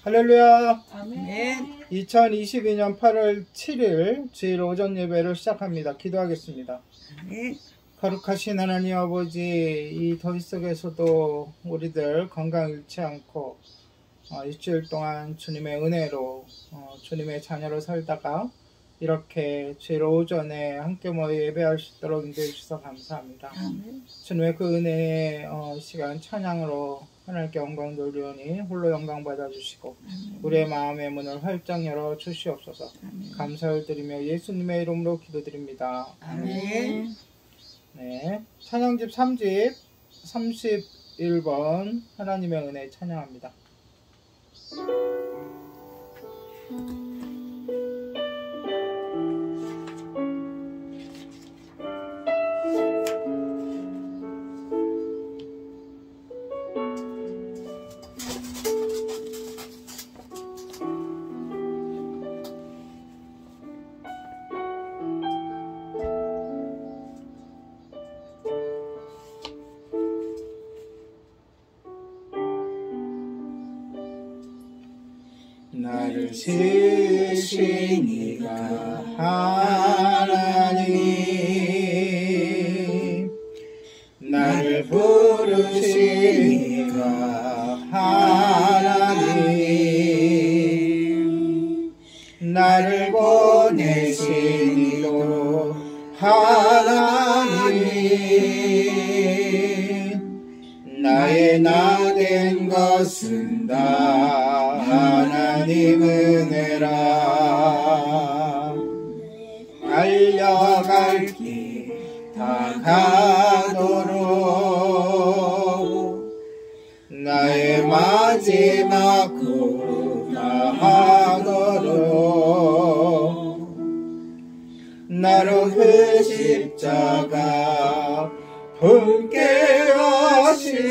할렐루야. 아멘. 2022년 8월 7일 주일 오전 예배를 시작합니다. 기도하겠습니다. 아멘. 거룩하신 하나님 아버지, 이 더위 속에서도 우리들 건강 잃지 않고 일주일 동안 주님의 은혜로 주님의 자녀로 살다가 이렇게 주일 오전에 함께 모여 예배할 수 있도록 인도해 주셔서 감사합니다. 아멘. 주님의 그 은혜의 시간 찬양으로 하나님께 영광 돌리오니 홀로 영광 받아주시고 우리의 마음의 문을 활짝 열어 주시옵소서. 감사를 드리며 예수님의 이름으로 기도드립니다. 아멘. 네, 찬양집 3집 31번 하나님의 은혜 찬양합니다. 나를 지으신 이가 하나님, 나를 부르신 이가 하나님, 나를 보내신 이도 하나님, 나의 나 된 것은 다 하나님 은혜라. 달려갈 길 다 가도록 나의 마지막 구가하도록 나로 그 십자가 품게 하시니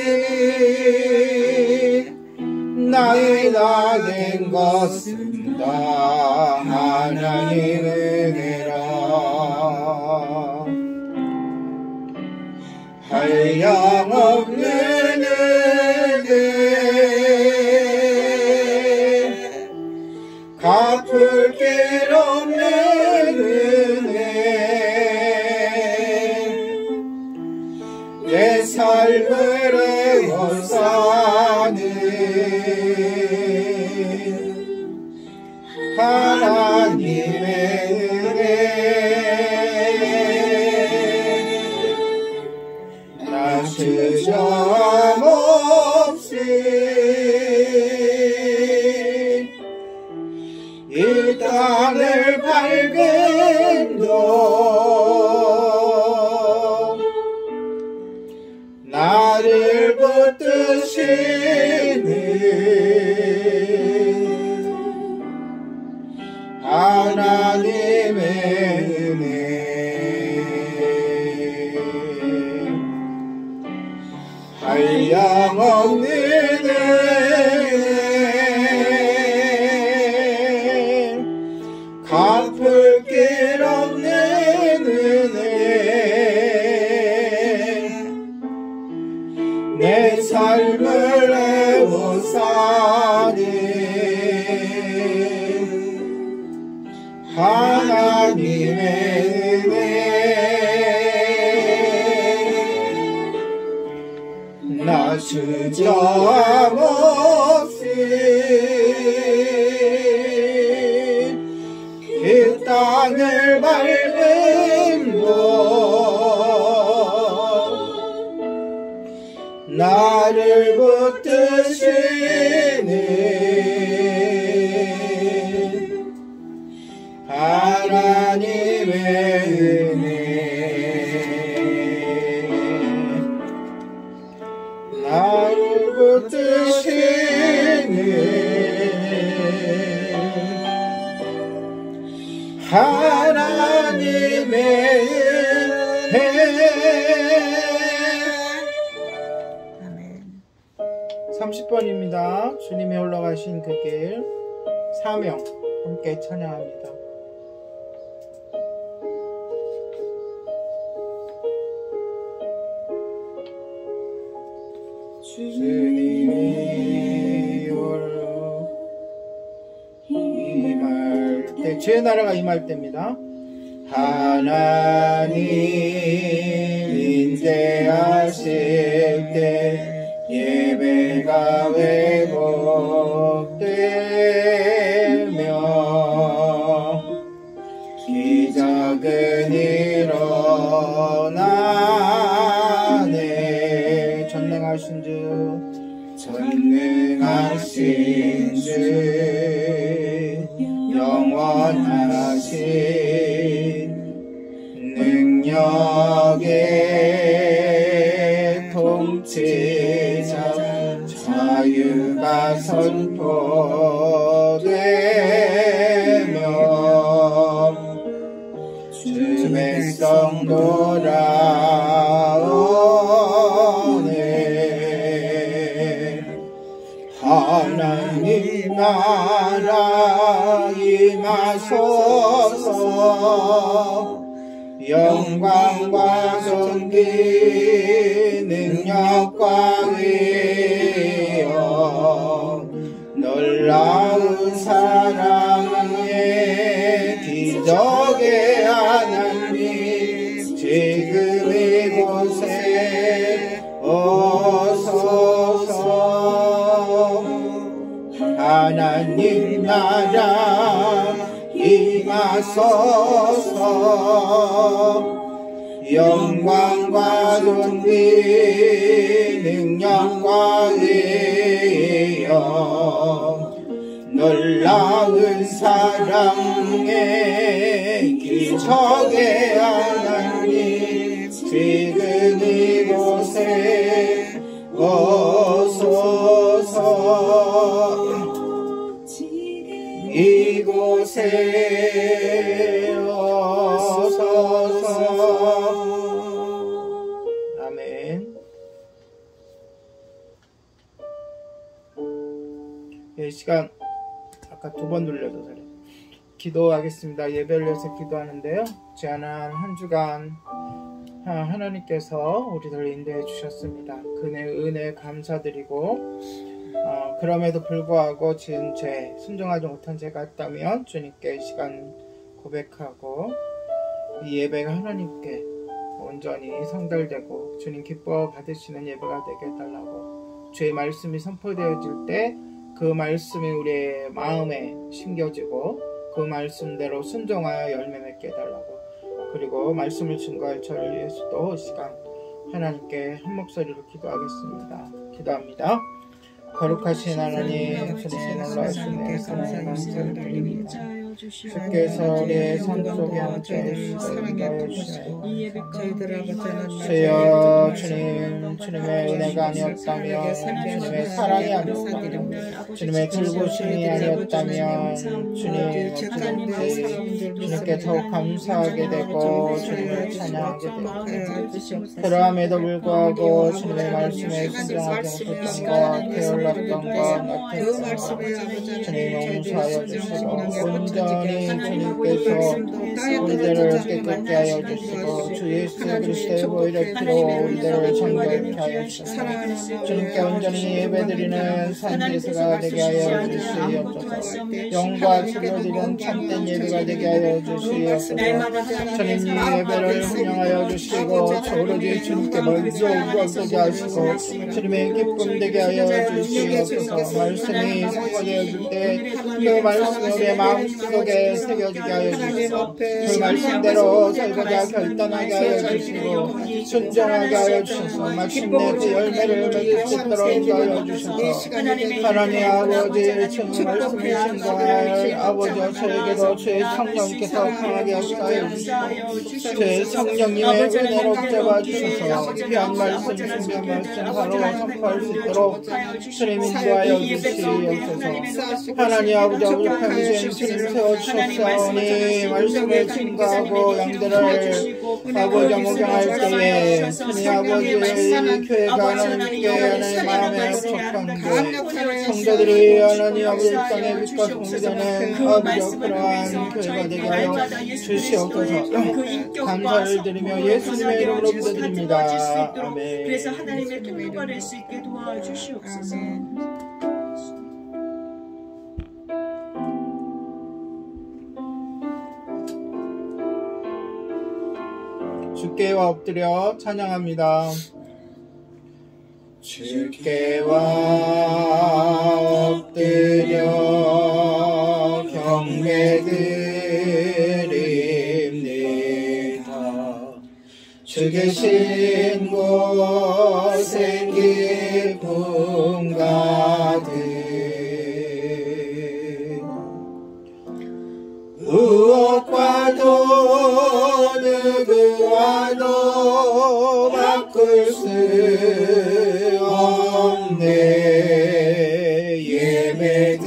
나의 나 된 것은 다 하나님 은혜라. 한량없는 은혜, 갚을 길 없는 은혜, 내 삶을 애워싸는 하나님의 은혜, 나 주저없이 이 땅을 밝은 동 나를 붙드시는 하나님의 은혜, 한량없는 은혜, 갚을 길 없는 은혜, 내 삶을 애워싸는 하나님의 은혜, 나 주저함 없이 이 땅을 밟은 동 나를 붙드시는 하나님의 은혜, 나를 붙드시는 하나님의 은혜. 30번입니다. 주님이 올라가신 그 길, 사명 함께 찬양합니다. 주님이 때, 제 나라가 임할 때입니다. 하나님 인재하실 때 예배가 왜곡되며 기적은 일어나네. 전능하신 주 영원하신 능력의 통치자 자유가 선포되며 주 백성 돌아오네. 하나님 나라 임하소서. 영광과 존귀 능력과 위엄 놀라운 사랑의 기적의 하나님 지금 이곳에 오소서. 하나님 나라 임하소서. 영광과 존귀 능력과 위엄 놀라운 사랑의 기적의 하나님 지금 이곳에 오소서. 이곳에 오소서. 아멘. 이 시간 아까 2번 눌려서 그래. 기도하겠습니다. 예배를 위해서 기도하는데요. 지난 한 주간 하나님께서 우리들을 인도해 주셨습니다. 그의 은혜 감사드리고 그럼에도 불구하고 지은 죄, 순종하지 못한 죄가 있다면 주님께 이 시간 고백하고 이 예배가 하나님께 온전히 성달되고 주님 기뻐 받으시는 예배가 되게 해달라고, 주의 말씀이 선포되어질 때 그 말씀이 우리의 마음에 심겨지고 그 말씀대로 순종하여 열매 맺게 해달라고, 그리고 말씀을 증거할 저를 위해서도 이 시간 하나님께 한 목소리로 기도하겠습니다. 기도합니다. 거룩하신 하나님, 주님의 놀라우신 은혜 감사를 드립니다. 주께서 우리의 삶 속에 함께하시고 인도해 주시고 주여, 주님의 은혜가 아니었다면, 주님의 사랑이 아니었다면, 주님의 돌보심이 아니었다면 주님 주님께 더욱 감사하게 되고 주님을 찬양하게 되고, 그러함에도 불구하고 주님의 말씀에 순종하지 못했던 것, 게을렀던 것 같아서 주님 용서하여 주시고 온전히 주님께서 우리들을 깨끗게 하여 주시고 주 예수 그리스도의 보혈의 피로 우리들을 정결케 하여 주시고 주님께 온전히 예배드리는 산제사가 되게 하여 주시옵소서. 영과 주를 드리는 참된 예배가 되게 하여 주시옵소서. 주님 예배를 훈령하여 주시고 오로지 주님께 먼저 우러서게 하시고 주님의 기쁨 되게 하여 주시옵소서. 말씀이 선포되어질 때 그 말씀이 우리의 마음속에 새겨지게 하여 주시고 그 말씀대로 살고자 결단하게 하여 주시고 순종하게 하여 주셔서 마침내 그 열매를 맺을 수 있도록 인도하여 주셔서 하나님 아버지 주님 말씀을 증거할 아버지와 저에게도 주의 성령께서 강하게 역사하여 주시고 주의 성령님의 은혜로 붙잡아 주셔서 귀한 말씀 준비한 말씀 바로 선포할 수 있도록 주님 인도하여 주시옵소서. 하나님 아버지 평생 주님 세워주셨사오니 말씀을 증거하고 양들을 아버지 목양할 때에 주님 아버지의 교회가 하나님께 하나님 마음에 합족한데 성도들이 하나님 아버지 땅에 빛과 소금이 되는 아버지 그러한 교회가 되게 하여 주시옵소서. 감사를 드리며 예수님의 이름으로 기도드립니다. 아멘. 그래서 하나님의 통로가 될 수 있게 도와주시옵소서. 주께와 엎드려 찬양합니다. 주께와 엎드려 경배드립니다. 주 계신 곳에 기쁨 가득 무엇과도 누구와도 바꿀 수 없네. 예배드림이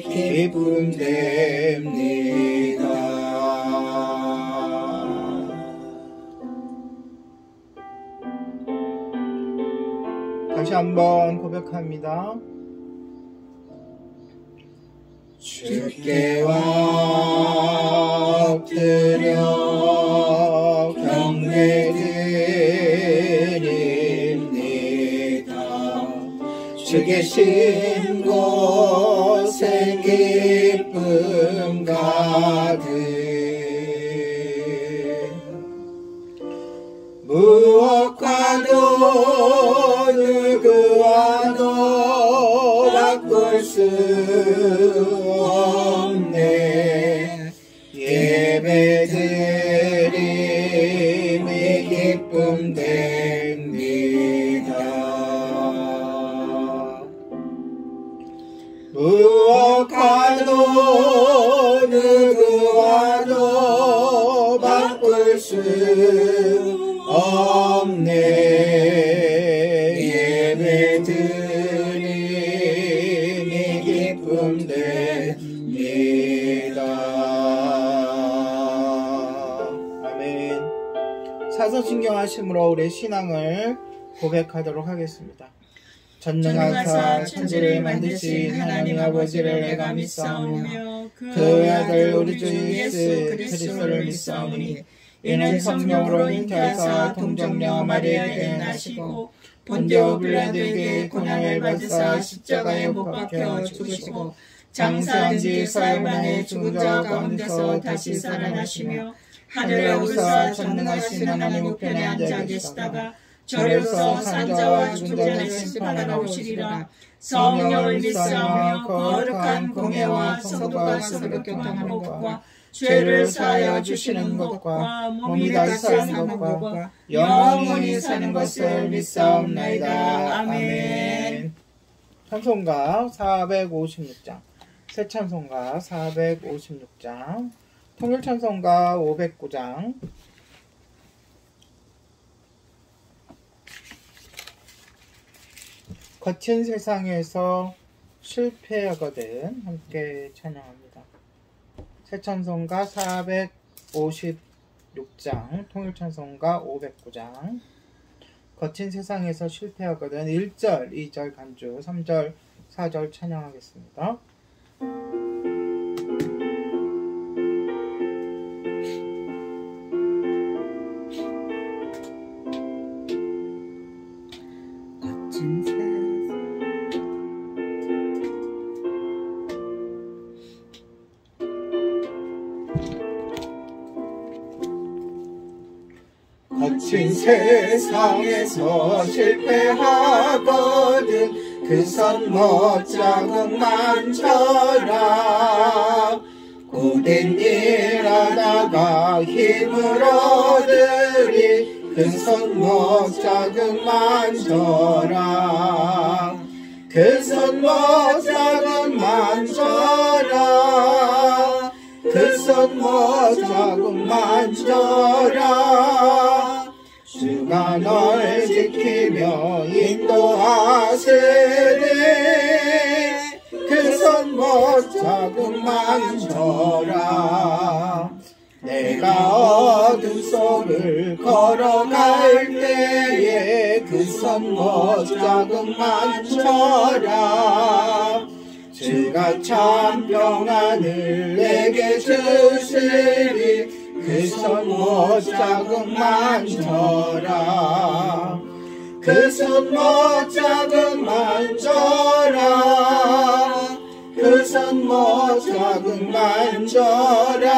기쁨 됩니다. 다시 한번 고백합니다. 주께와 엎드려 경배드립니다. 주 계신 곳에 기쁨 가득 무엇과도 누구와도 바꿀 수 없네. 예배드림이 기쁨 됩니다. 무엇과도 누구와도 바꿀 수 없네. 예배드림이 기쁨 됩니다. 아멘. 사서신경하심으로 우리의 신앙을 고백하도록 하겠습니다. 전능하사 천지를 만드신 하나님 아버지를 내가 믿사오며 그 아들 우리 주 예수 그리스도를 믿사오니 이는 성령으로 잉태하사 동정녀 마리아에게 나시고 본디오 빌라도에게 고난을 받으사 십자가에 못 박혀 죽으시고 장사한 지 사흘 만에 죽은 자 가운데서 다시 살아나시며 하늘에 오르사 전능하신 하나님 우편에 앉아 계시다가 저리로서 산자와 죽은 자를 심판하러 오시리라. 성령을 믿사오며 거룩한 공예와 성도가 서로 교통하는 것과 죄를 사하여 주시는 것과 몸이 다시 사는 것과 영원히 사는 것을 믿사옵나이다. 아멘. 찬송가 456장, 새 찬송가 456장, 통일 찬송가 509장, 거친 세상에서 실패하거든 함께 찬양합니다. 새 찬송가 456장, 통일 찬송가 509장, 거친 세상에서 실패하거든 1절, 2절 간주, 3절, 4절 찬양하겠습니다. 거친 세상에서 실패하거든 그 선 못 자국만 쳐라. 고된 일 하다가 힘을 얻으리 그 선 못 자국만 쳐라. 그 선 못 자국만 쳐라. 그 선 못 자국만 쳐라. 주가 널 지키며 인도하시리 그 선 못 자국만 쳐라. 내가 어둠 속을 걸어갈 때에 그 선 못 자국만 쳐라. 주가 참 평안을 내게 주시리 그 선 못 자국만 쳐라. 그 선 못 자국만 쳐라. 그 선 못 자국만 쳐라.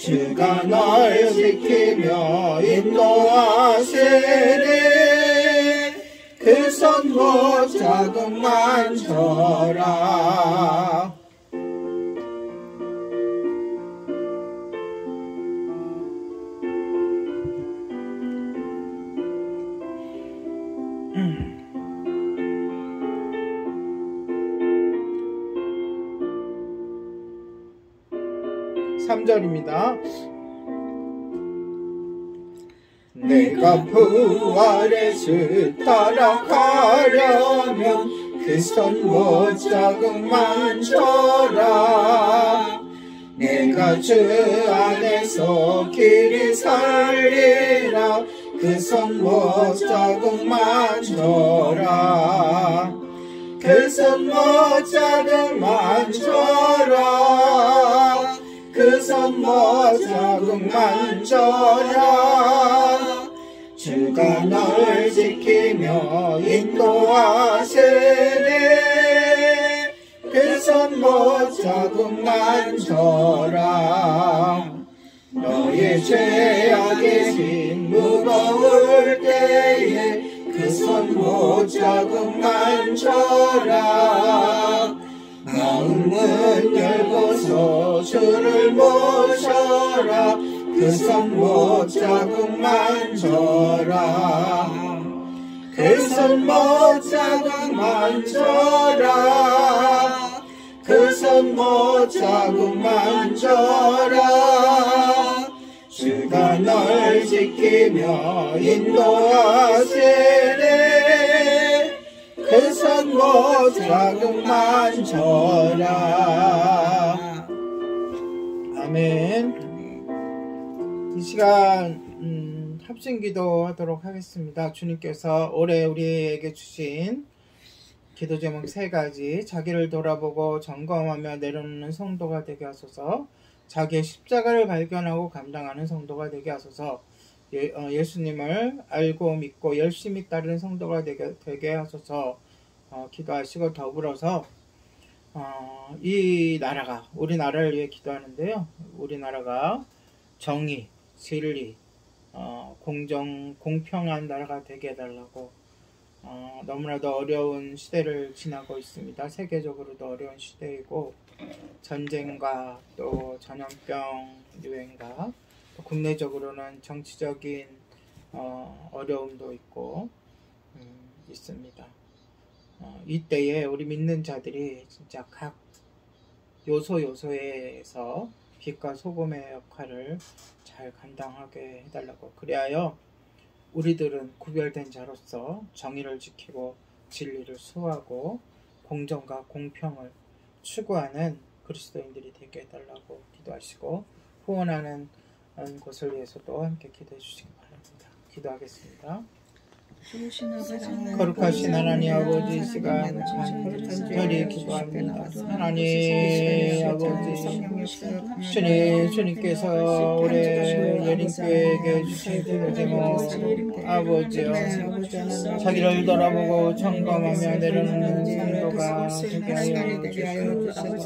주가 널 지키며 인도하시니 그 손못 자국만 져라. (3절입니다) 내가 부활의 주 따라가려면 그 손못 자국만 져라. 내가 주 안에서 길이 살리라. 그 손못 자국만 져라. 그 손못 자국만 져라. 그 손못 자국만 져라. 주가 널 지키며 인도하시니 그 손못 자국만 져라. 너의 죄악의 짐 무거울 때에 그 손못 자국만 져라. 마음은 열고서 주를 모셔라. 그 손못 자국만 져라. 그 손못 자국만 져라. 그 손못 자국만 져라. 주가 널 지키며 인도하시니 그 손못 자국만 져라. 아멘. 이 시간 합심기도 하도록 하겠습니다. 주님께서 올해 우리에게 주신 기도 제목 3가지, 자기를 돌아보고 점검하며 내려놓는 성도가 되게 하소서, 자기의 십자가를 발견하고 감당하는 성도가 되게 하소서, 예수님을 알고 믿고 열심히 따르는 성도가 되게 하소서 기도하시고, 더불어서 이 나라가, 우리나라를 위해 기도하는데요. 우리나라가 정의, 진리, 공정, 공평한 나라가 되게 해달라고. 너무나도 어려운 시대를 지나고 있습니다. 세계적으로도 어려운 시대이고, 전쟁과 또 전염병 유행과 또 국내적으로는 정치적인 어려움도 있고 있습니다. 이때에 우리 믿는 자들이 진짜 각 요소에서 빛과 소금의 역할을 잘 감당하게 해달라고. 그리하여 우리들은 구별된 자로서 정의를 지키고 진리를 수호하고 공정과 공평을 추구하는 그리스도인들이 되게 해달라고 기도하시고, 후원하는 곳을 위해서도 함께 기도해 주시기 바랍니다. 기도하겠습니다. 거룩하신 하나님 아버지, 이 시간 간절히 기도합니다. 하나님 아버지, 주님께서 올해 예림교회에게 주신 기도 제목 아버지여, 자기를 돌아보고 점검하며 내려놓는 성도가 되게 하여 주시옵소서.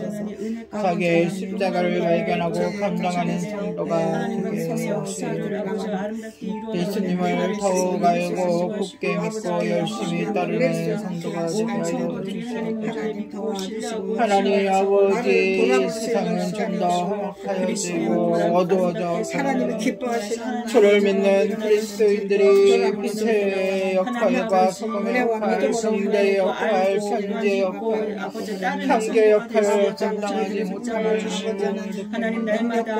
자기의 십자가를 발견하고 감당하는 성도가 되게 하여 주시옵소서. 예수님을 더욱 알고 굳게 믿고 열심히 따르는 성도가 되게 하여 주시옵소서. 하나님 아버지, 세상은 좀 더 험악하여지고 어두워져 가는 주를 믿는 그리스도인들이 빛의 역할과 소금의 역할, 성대의 역할, 편지의 역할, 향기의 역할을 감당하지 못하는 것을 느낍니다.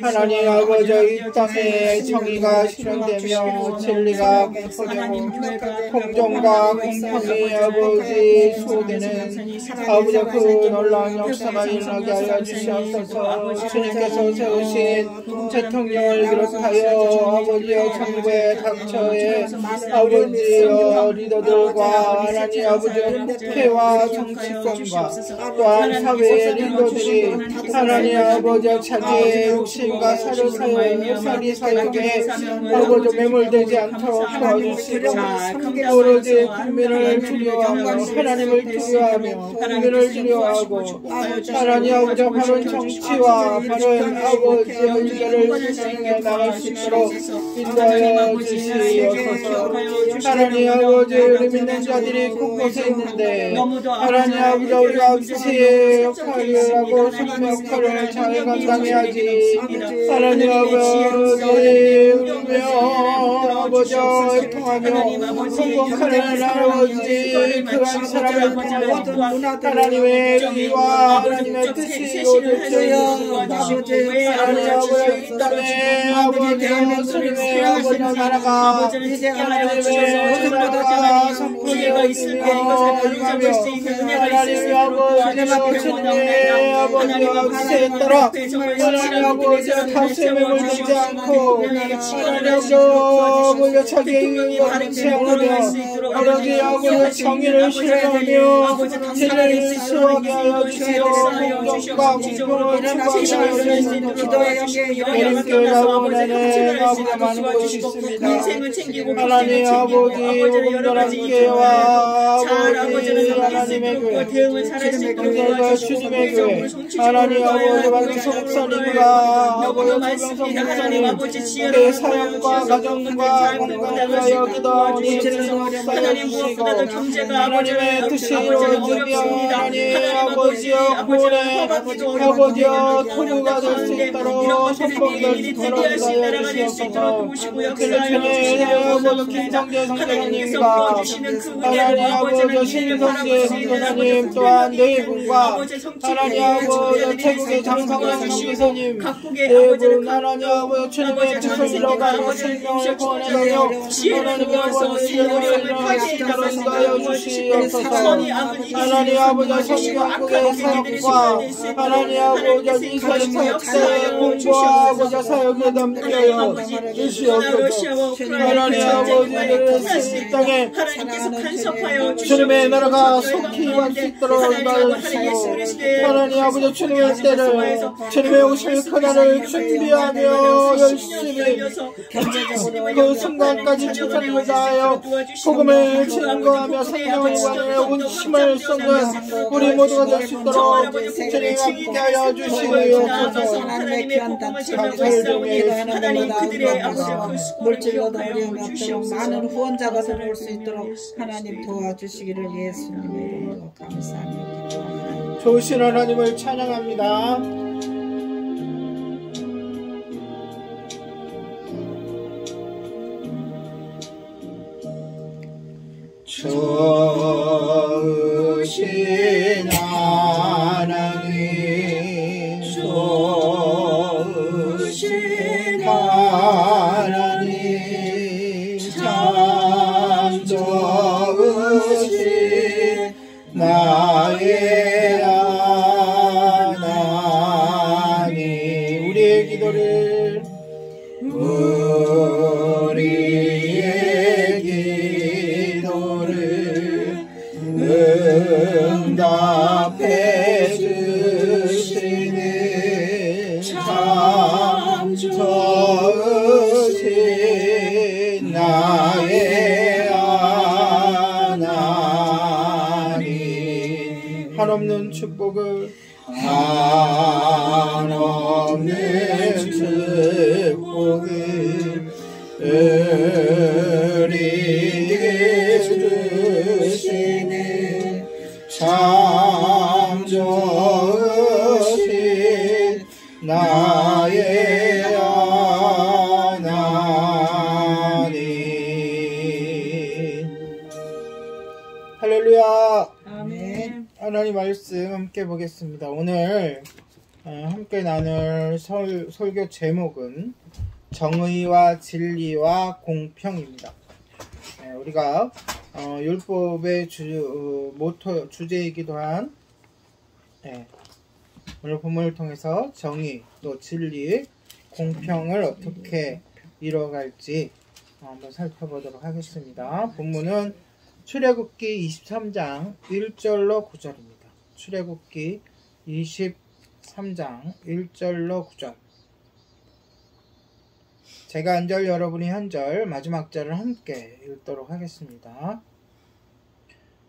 하나님 아버지, 이 땅에 정의가 실현되며 진리가 공포되고 공정과 공평이 아버지 수호되는 아버지 그 놀라운 역사가 일어나게 하여 주시옵소서. 주님께서 세우신 대통령을 비롯하여 아버지여 정부의 각처의 아버지여 리더들과 하나님 아버지여 국회와 정치권과 또한 사회의 리더들이 하나님 아버지여 자기의 욕심과 사리 사욕에 아버지 매몰되지 않도록 도와주시고, 오로지 국민을 두려워하며 하나님을 두려워하며 국민을 두려워하고 하나님 아버지 바른 정치와 바른 아버지의 문제를 실행해 나갈 수 있도록 인도하여 주시옵소서. 하나님 아버지 우리 믿는 자들이 곳곳에 있는데 하나님 아버지 우리가 지혜의 역할을 하고 성령 역할을 잘 감당해야지. 하나님 아버지 아버지와 통하며 성공하는 아버지 그한 사람을 통하여 하나님의 의와 하나님의 뜻이 이루어져요. 하나님 아버지 이 땅에 아버지 하나님의 아버지 나라가 하나님의 나라가 선포되어지며 임하며 하나님의 아버지 주님의 아버지와 기세에 따라 하나님 아버지 탓에 물들지 않고 하나님 자기의 의와 않으며 아버지 아버지 정의를 실행하며 진리를 수하게 하여 주시고 공정과 공평을 추구하여 주시옵소서. 예림교회가 원하는 아버지 많은 것이 있습니다. 하나님 아버지 온전한 교회와 아버지 하나님의 교회 그들과 주님의 교회 하나님 아버지 박기성 목사님과 아버지 조병성 목사님 내 사역과 가정과 건강을 위하여 기도하오니 하나님 무엇보다도 경제가 하나님의 뜻이 이루어지며 하나님 아버지여 구원의 아버지여 토류가 될 수 있도록 선포될 수 있도록 인도하여 주시옵소서. 그렇게 아버지 김성재 성전님과 하나님 아버지 신성재 성전님 또한 네분과 하나님 아버지 태국의 장성현 성교사님 네분 하나님 아버지 주님의 뜻을 이뤄가며 생명을 구원해가며 하나님 아버지 일어날 수 있도록 인도하여 주시옵소서. 하나님 아버지 성경국의 사역과 하나님 아버지 이스라엘 사역자의 공부하고자 사역에 담겨 주시옵소서. 하나님 아버지 이 땅에 주님의 나라가 속히 임할 수 있도록 인도하여 주시고 하나님 아버지 주님의 때를 주님의 오실 그날을 준비하며 열심히 그 순간까지 최선을 다하여 복음을 증거하며 생명을 구하는 온심을 쏟는 우리 모두가 될 수 있도록 주님 함께하여 주시옵소서. 하나님 그들의 아버지 물질로도 우리가 많은 후원자가 들어올 수 있도록 하나님 도와주시기를 예수님의 이름으로 감사합니다. 좋으신 하나님을 찬양합니다. 좋으신 하나님 좋으신 하나님 참 좋으신 나의 하나님 우리의 기도를 응답해 주시는 참 좋으신 나의 하나님 한없는 축복을 한없는 축복을 우리에게 주시는 참 좋으신 나의 하나님. 할렐루야. 아멘. 하나님 말씀 함께 보겠습니다. 오늘 함께 나눌 설교 제목은 정의와 진리와 공평입니다. 우리가 율법의 모토 주제이기도 한 오늘 본문을 통해서 정의 또 진리 공평을 어떻게 이뤄갈지 한번 살펴보도록 하겠습니다. 본문은 출애굽기 23장 1절로 9절입니다. 출애굽기 23장 1절로 9절. 제가 한 절, 여러분이 한 절, 마지막 절을 함께 읽도록 하겠습니다.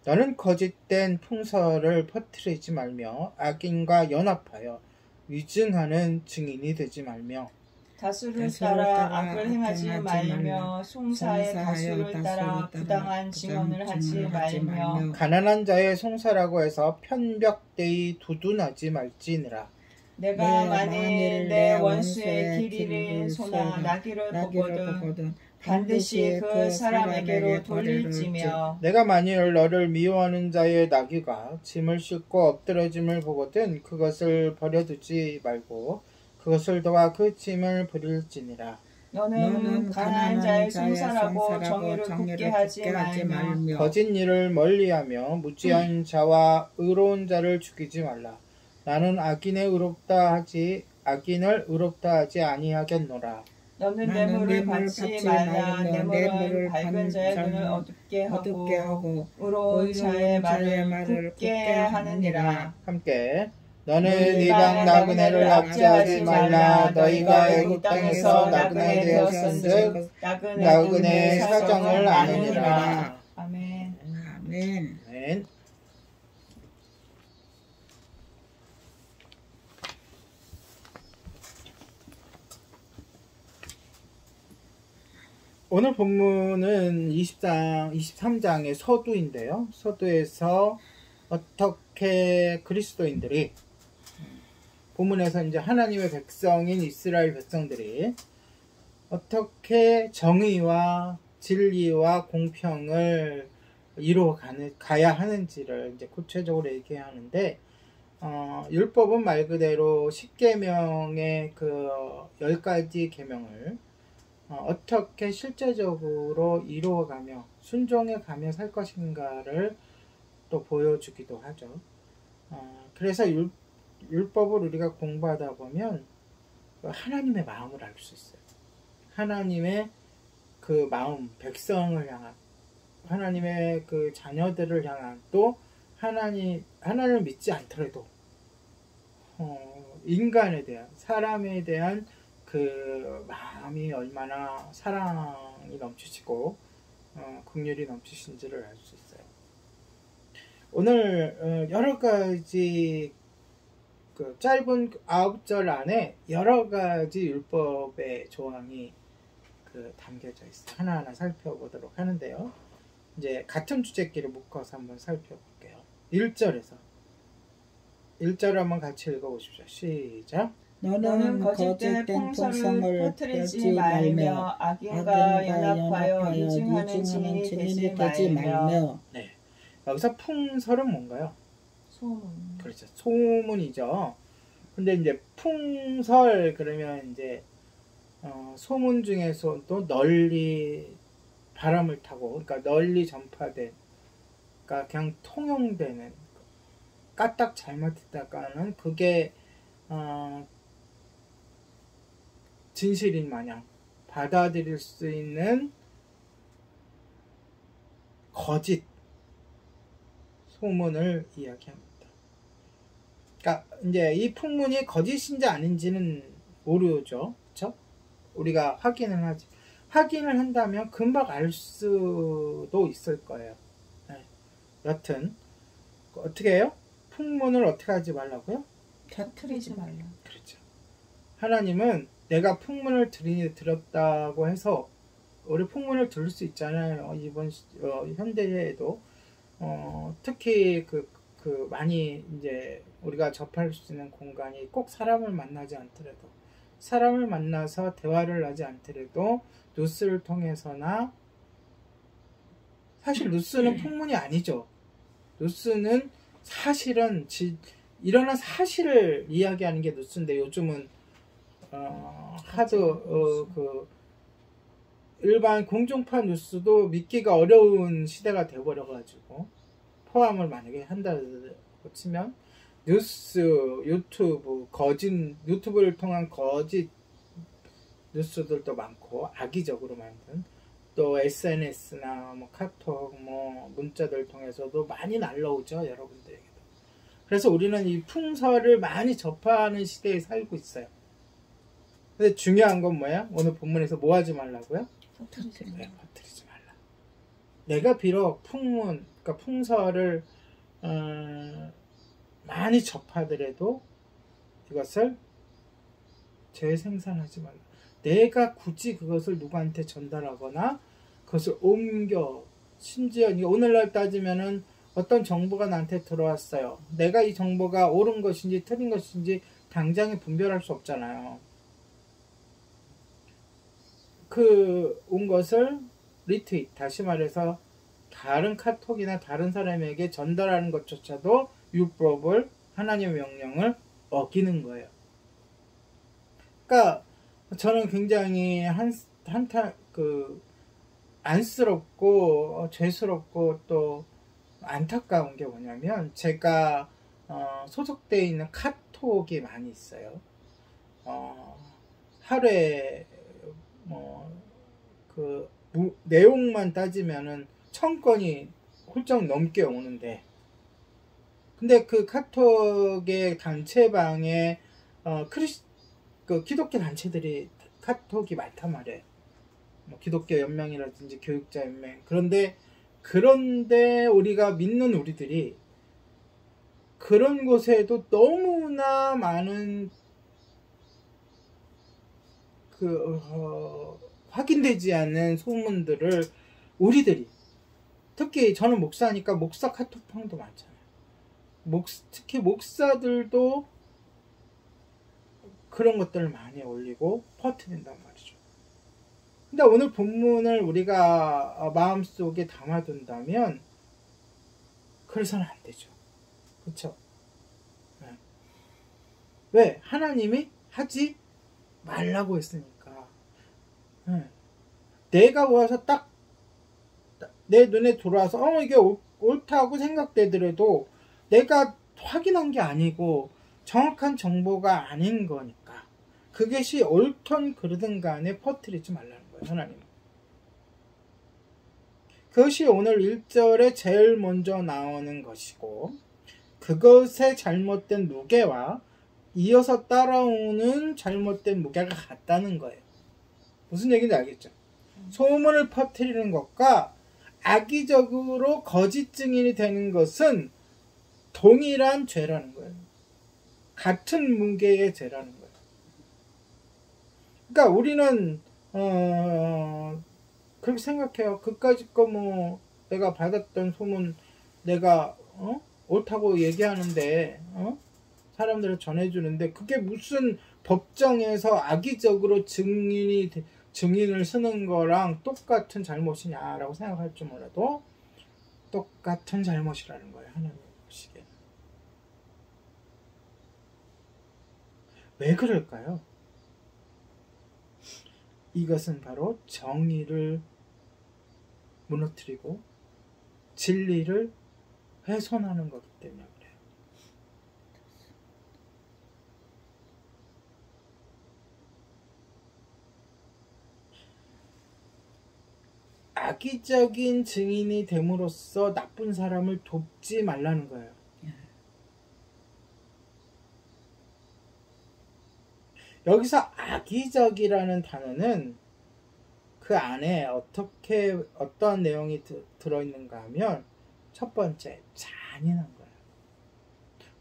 너는 거짓된 풍설을 퍼뜨리지 말며 악인과 연합하여 위증하는 증인이 되지 말며 다수를 따라 악을 행하지 말며 송사의 다수를 따라 부당한 증언을 하지 말며 가난한 자의 송사라고 해서 편벽되이 두둔하지 말지니라. 내가 만일 내 원수의 길이를 소나 나귀를 보거든 반드시 그 사람에게로 돌릴지며 내가 만일 너를 미워하는 자의 나귀가 짐을 싣고 엎드러짐을 보거든 그것을 버려두지 말고 그것을 도와 그 짐을 부릴지니라. 너는 가난한 자의 송사라고 정의를 굳게 하지 말며 거짓 일을 멀리하며 무지한 자와 의로운 자를 죽이지 말라. 나는 악인을 의롭다 하지 아니하겠노라. 너는 뇌물을 받지 말라. 뇌물은 밝은 자의 눈을 어둡게 하고 의로운 자의 말을 굳게 하느니라. 함께 너는 이방 나그네를 압제하지 말라. 너희가 애굽 땅에서 나그네 되었은즉 나그네의 사정을 아느니라. 아멘. 아멘. 아멘. 오늘 본문은 23장의 서두인데요. 서두에서 어떻게 그리스도인들이 본문에서 이제 하나님의 백성인 이스라엘 백성들이 어떻게 정의와 진리와 공평을 가야 하는지를 이제 구체적으로 얘기하는데 율법은 말 그대로 10계명의 그 10가지 계명을 어떻게 실제적으로 이루어가며 순종해가며 살 것인가를 또 보여주기도 하죠. 그래서 율법을 우리가 공부하다 보면 하나님의 마음을 알 수 있어요. 하나님의 그 마음, 백성을 향한, 하나님의 그 자녀들을 향한, 또 하나님을 믿지 않더라도 인간에 대한, 사람에 대한 그 마음이 얼마나 사랑이 넘치시고 긍휼이 넘치신지를 알 수 있어요. 오늘 여러 가지 그 짧은 9절 안에 여러 가지 율법의 조항이 그 담겨져 있어요. 하나하나 살펴보도록 하는데요. 이제 같은 주제끼리 묶어서 한번 살펴볼게요. 1절에서 1절 한번 같이 읽어보십시오. 시작. 너는 거짓된 풍성을 퍼뜨리지 말며 악인과 연합하여 위증하는 증인이 되지 말며. 네. 여기서 풍설은 뭔가요? 소문. 그렇죠. 소문이죠. 근데 이제 풍설 그러면 이제 소문 중에서도 널리 바람을 타고, 그러니까 널리 전파된, 그러니까 그냥 통용되는, 까딱 잘못했다가는 그게 진실인 마냥 받아들일 수 있는 거짓 소문을 이야기합니다. 그러니까 이제 이 풍문이 거짓인지 아닌지는 모르죠, 그렇죠? 우리가 확인을 한다면 금방 알 수도 있을 거예요. 네. 여튼 어떻게 해요? 풍문을 어떻게 하지 말라고요? 터뜨리지 말라. 그렇죠. 하나님은 내가 풍문을 들었다고 해서 우리 풍문을 들을 수 있잖아요. 이번 현대에도 특히 많이 이제 우리가 접할 수 있는 공간이 꼭 사람을 만나지 않더라도, 사람을 만나서 대화를 하지 않더라도 뉴스를 통해서나, 사실 뉴스는 풍문이 아니죠. 뉴스는 사실은 일어난 사실을 이야기하는 게 뉴스인데, 요즘은 하도 일반 공중파 뉴스도 믿기가 어려운 시대가 되어버려가지고, 포함을 만약에 한다고 치면 뉴스, 유튜브를 통한 거짓 뉴스들도 많고, 악의적으로 만든, 또 SNS나 뭐 카톡, 뭐 문자들 통해서도 많이 날라오죠, 여러분들에게도. 그래서 우리는 이 풍설을 많이 접하는 시대에 살고 있어요. 근데 중요한 건 뭐야? 오늘 본문에서 뭐 하지 말라고요? 터뜨리지 말라. 퍼뜨리지 말라. 내가 비록 풍문, 그러니까 풍설을 많이 접하더라도 이것을 재생산하지 말라. 내가 굳이 그것을 누구한테 전달하거나 그것을 옮겨, 심지어 오늘날 따지면은 어떤 정보가 나한테 들어왔어요. 내가 이 정보가 옳은 것인지 틀린 것인지 당장에 분별할 수 없잖아요. 그 온 것을 리트윗, 다시 말해서 다른 카톡이나 다른 사람에게 전달하는 것조차도 율법을, 하나님의 명령을 어기는 거예요. 그러니까 저는 굉장히 안쓰럽고 죄스럽고 또 안타까운 게 뭐냐면, 제가 소속되어 있는 카톡이 많이 있어요. 하루에 내용만 따지면은 1000건이 훌쩍 넘게 오는데, 근데 그 카톡의 단체방에 기독교 단체들이 카톡이 많단 말이에요. 기독교 연맹이라든지 교육자 연맹. 그런데 우리가 믿는 우리들이 그런 곳에도 너무나 많은 확인되지 않는 소문들을 우리들이, 특히 저는 목사니까 목사 카톡방도 많잖아요. 특히 목사들도 그런 것들을 많이 올리고 퍼뜨린단 말이죠. 근데 오늘 본문을 우리가 마음속에 담아둔다면 그래서는 안 되죠. 그렇죠? 네. 왜? 하나님이 하지 말라고 했으니까. 네. 내가 와서 딱 내 눈에 들어와서 이게 옳다고 생각되더라도 내가 확인한 게 아니고 정확한 정보가 아닌 거니까 그것이 옳든 그르든 간에 퍼뜨리지 말라는 거예요. 하나님은. 그것이 오늘 1절에 제일 먼저 나오는 것이고, 그것의 잘못된 무게와 이어서 따라오는 잘못된 무게가 같다는 거예요. 무슨 얘기인지 알겠죠? 소문을 퍼뜨리는 것과 악의적으로 거짓 증인이 되는 것은 동일한 죄라는 거예요. 같은 무게의 죄라는 거예요. 그러니까 우리는 그렇게 생각해요. 그까짓 거 내가 받았던 소문 내가 옳다고 얘기하는데 사람들을 전해주는데 그게 무슨 법정에서 악의적으로 증인을 쓰는 거랑 똑같은 잘못이냐라고 생각할 줄 몰라도 똑같은 잘못이라는 거예요. 하나님 보시기에는. 왜 그럴까요? 이것은 바로 정의를 무너뜨리고 진리를 훼손하는 거기 때문에 그래요. 악의적인 증인이 됨으로써 나쁜 사람을 돕지 말라는 거예요. 여기서 악의적이라는 단어는 그 안에 어떤 내용이 들어있는가 하면, 첫 번째, 잔인한 거예요.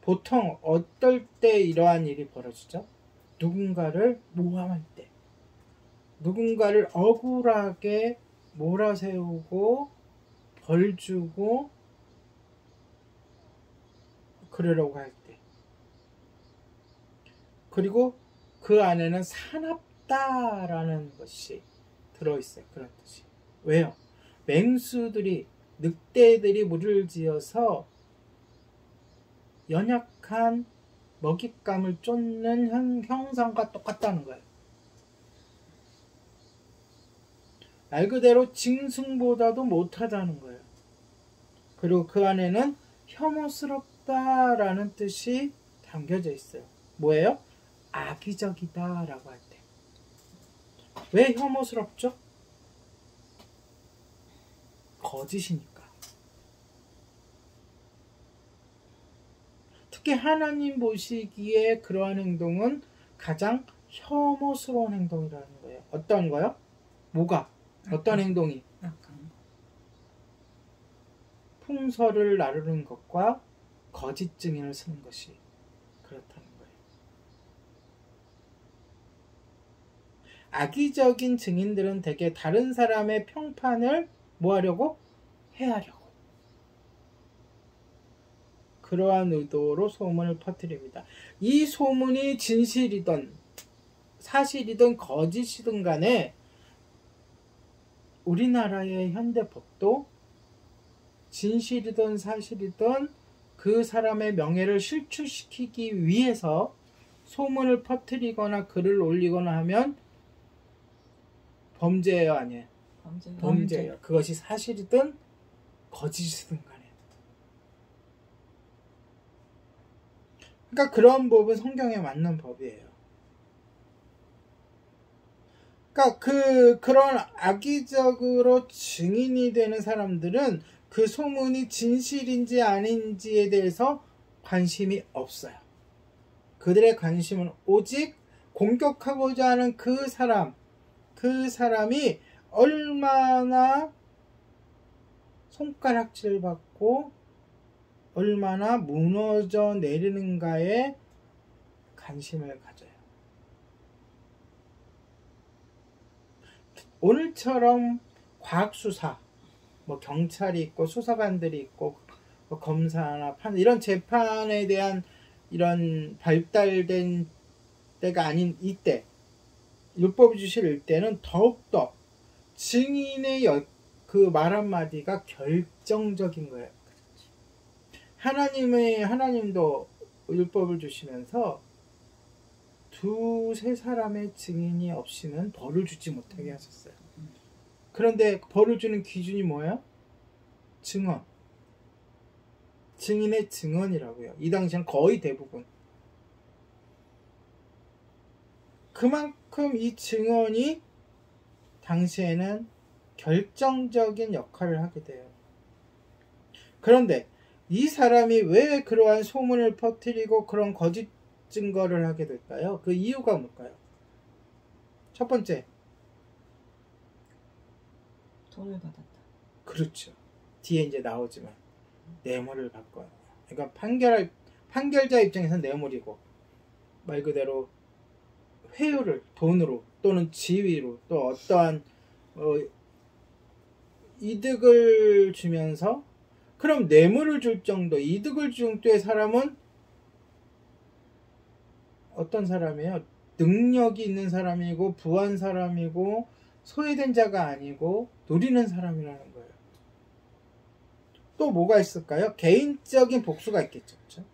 보통 어떨 때 이러한 일이 벌어지죠? 누군가를 모함할 때, 누군가를 억울하게 몰아세우고 벌 주고 그러려고 할 때, 그리고 그 안에는 사납다라는 것이 들어있어요. 그런 뜻이. 왜요? 맹수들이, 늑대들이 무리를 지어서 연약한 먹잇감을 쫓는 형상과 똑같다는 거예요. 말 그대로 짐승보다도 못하다는 거예요. 그리고 그 안에는 혐오스럽다라는 뜻이 담겨져 있어요. 뭐예요? 악의적이다라고 할 때. 왜 혐오스럽죠? 거짓이니까. 특히 하나님 보시기에 그러한 행동은 가장 혐오스러운 행동이라는 거예요. 어떤 거요? 뭐가? 어떤 행동이? 풍설을 나르는 것과 거짓 증인을 쓰는 것이 그렇다는 거예요. 악의적인 증인들은 대개 다른 사람의 평판을 뭐 하려고? 해하려고. 그러한 의도로 소문을 퍼뜨립니다. 이 소문이 진실이든 사실이든 거짓이든 간에 우리나라의 현대법도 진실이든 사실이든 그 사람의 명예를 실추시키기 위해서 소문을 퍼뜨리거나 글을 올리거나 하면 범죄예요, 아니에요? 범죄예요. 그것이 사실이든 거짓이든 간에. 그러니까 그런 법은 성경에 맞는 법이에요. 그러니까 그런 악의적으로 증인이 되는 사람들은 그 소문이 진실인지 아닌지에 대해서 관심이 없어요. 그들의 관심은 오직 공격하고자 하는 그 사람이 얼마나 손가락질 받고 얼마나 무너져 내리는가에 관심을 가져요. 오늘처럼 과학수사, 뭐 경찰이 있고 수사관들이 있고 뭐 검사나 판 이런 재판에 대한 이런 발달된 때가 아닌 이때, 율법 주실 때는 더욱더 증인의 그 말 한마디가 결정적인 거예요. 하나님도 율법을 주시면서 두세 사람의 증인이 없이는 벌을 주지 못하게 하셨어요. 그런데 벌을 주는 기준이 뭐예요? 증언. 증인의 증언이라고요. 이 당시엔 거의 대부분. 그만큼 이 증언이 당시에는 결정적인 역할을 하게 돼요. 그런데 이 사람이 왜 그러한 소문을 퍼뜨리고 그런 거짓 증거를 하게 될까요? 그 이유가 뭘까요? 첫 번째, 돈을 받았다. 그렇죠. 뒤에 이제 나오지만 뇌물을 받거나, 그러니까 판결자 입장에서는 뇌물이고, 말 그대로 회유를 돈으로 또는 지위로 또 어떠한 이득을 주면서, 그럼 뇌물을 줄 정도, 이득을 줄 정도의 사람은 어떤 사람이에요? 능력이 있는 사람이고 부한 사람이고 소외된 자가 아니고 누리는 사람이라는 거예요. 또 뭐가 있을까요? 개인적인 복수가 있겠죠. 그렇죠?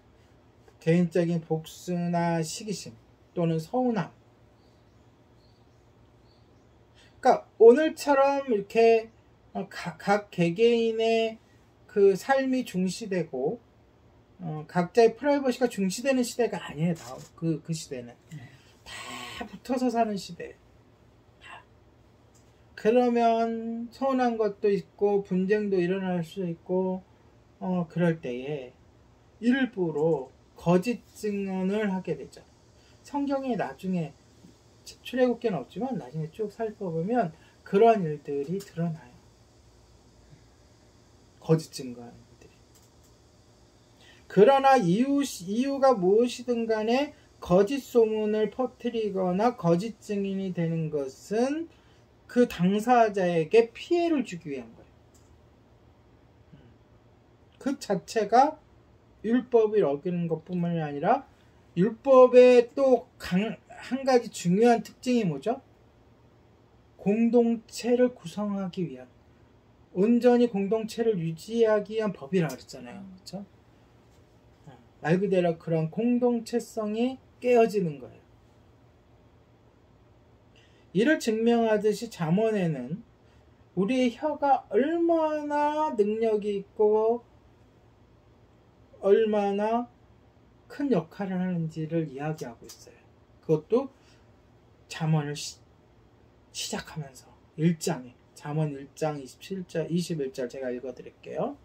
개인적인 복수나 시기심 또는 서운함. 그러니까 오늘처럼 이렇게 각 개개인의 그 삶이 중시되고 각자의 프라이버시가 중시되는 시대가 아니에요. 그 시대는 다 붙어서 사는 시대. 그러면 서운한 것도 있고 분쟁도 일어날 수 있고 그럴 때에 일부러 거짓 증언을 하게 되죠. 성경에 나중에 출애굽기는 없지만 나중에 쭉 살펴보면 그러한 일들이 드러나요. 거짓 증거하는 일들이. 그러나 이유가 무엇이든 간에 거짓 소문을 퍼뜨리거나 거짓 증인이 되는 것은 그 당사자에게 피해를 주기 위한 거예요. 그 자체가 율법을 어기는 것뿐만이 아니라 율법의 또 한 가지 중요한 특징이 뭐죠? 공동체를 구성하기 위한, 온전히 공동체를 유지하기 위한 법이라고 그랬잖아요. 그렇죠? 말 그대로 그런 공동체성이 깨어지는 거예요. 이를 증명하듯이 잠언에는 우리의 혀가 얼마나 능력이 있고 얼마나 큰 역할을 하는지를 이야기하고 있어요. 그것도 잠언을 시작하면서 1장에, 잠언 1장 27절 21절 제가 읽어드릴게요.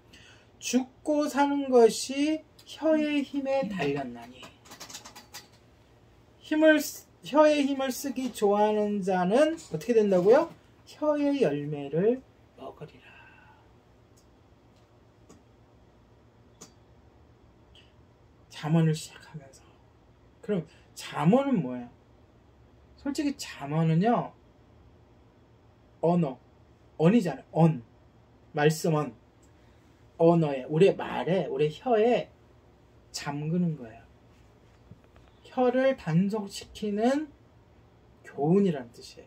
죽고 사는 것이 혀의 힘에 달렸나니 혀의 힘을 쓰기 좋아하는 자는 어떻게 된다고요? 혀의 열매를 먹으리라. 잠언을 시작하면서. 그럼 잠언은 뭐예요? 솔직히 잠언은요, 언이잖아요. 말씀언. 언어에, 우리 말에, 우리 혀에 잠그는 거예요. 혀를 단속시키는 교훈이란 뜻이에요.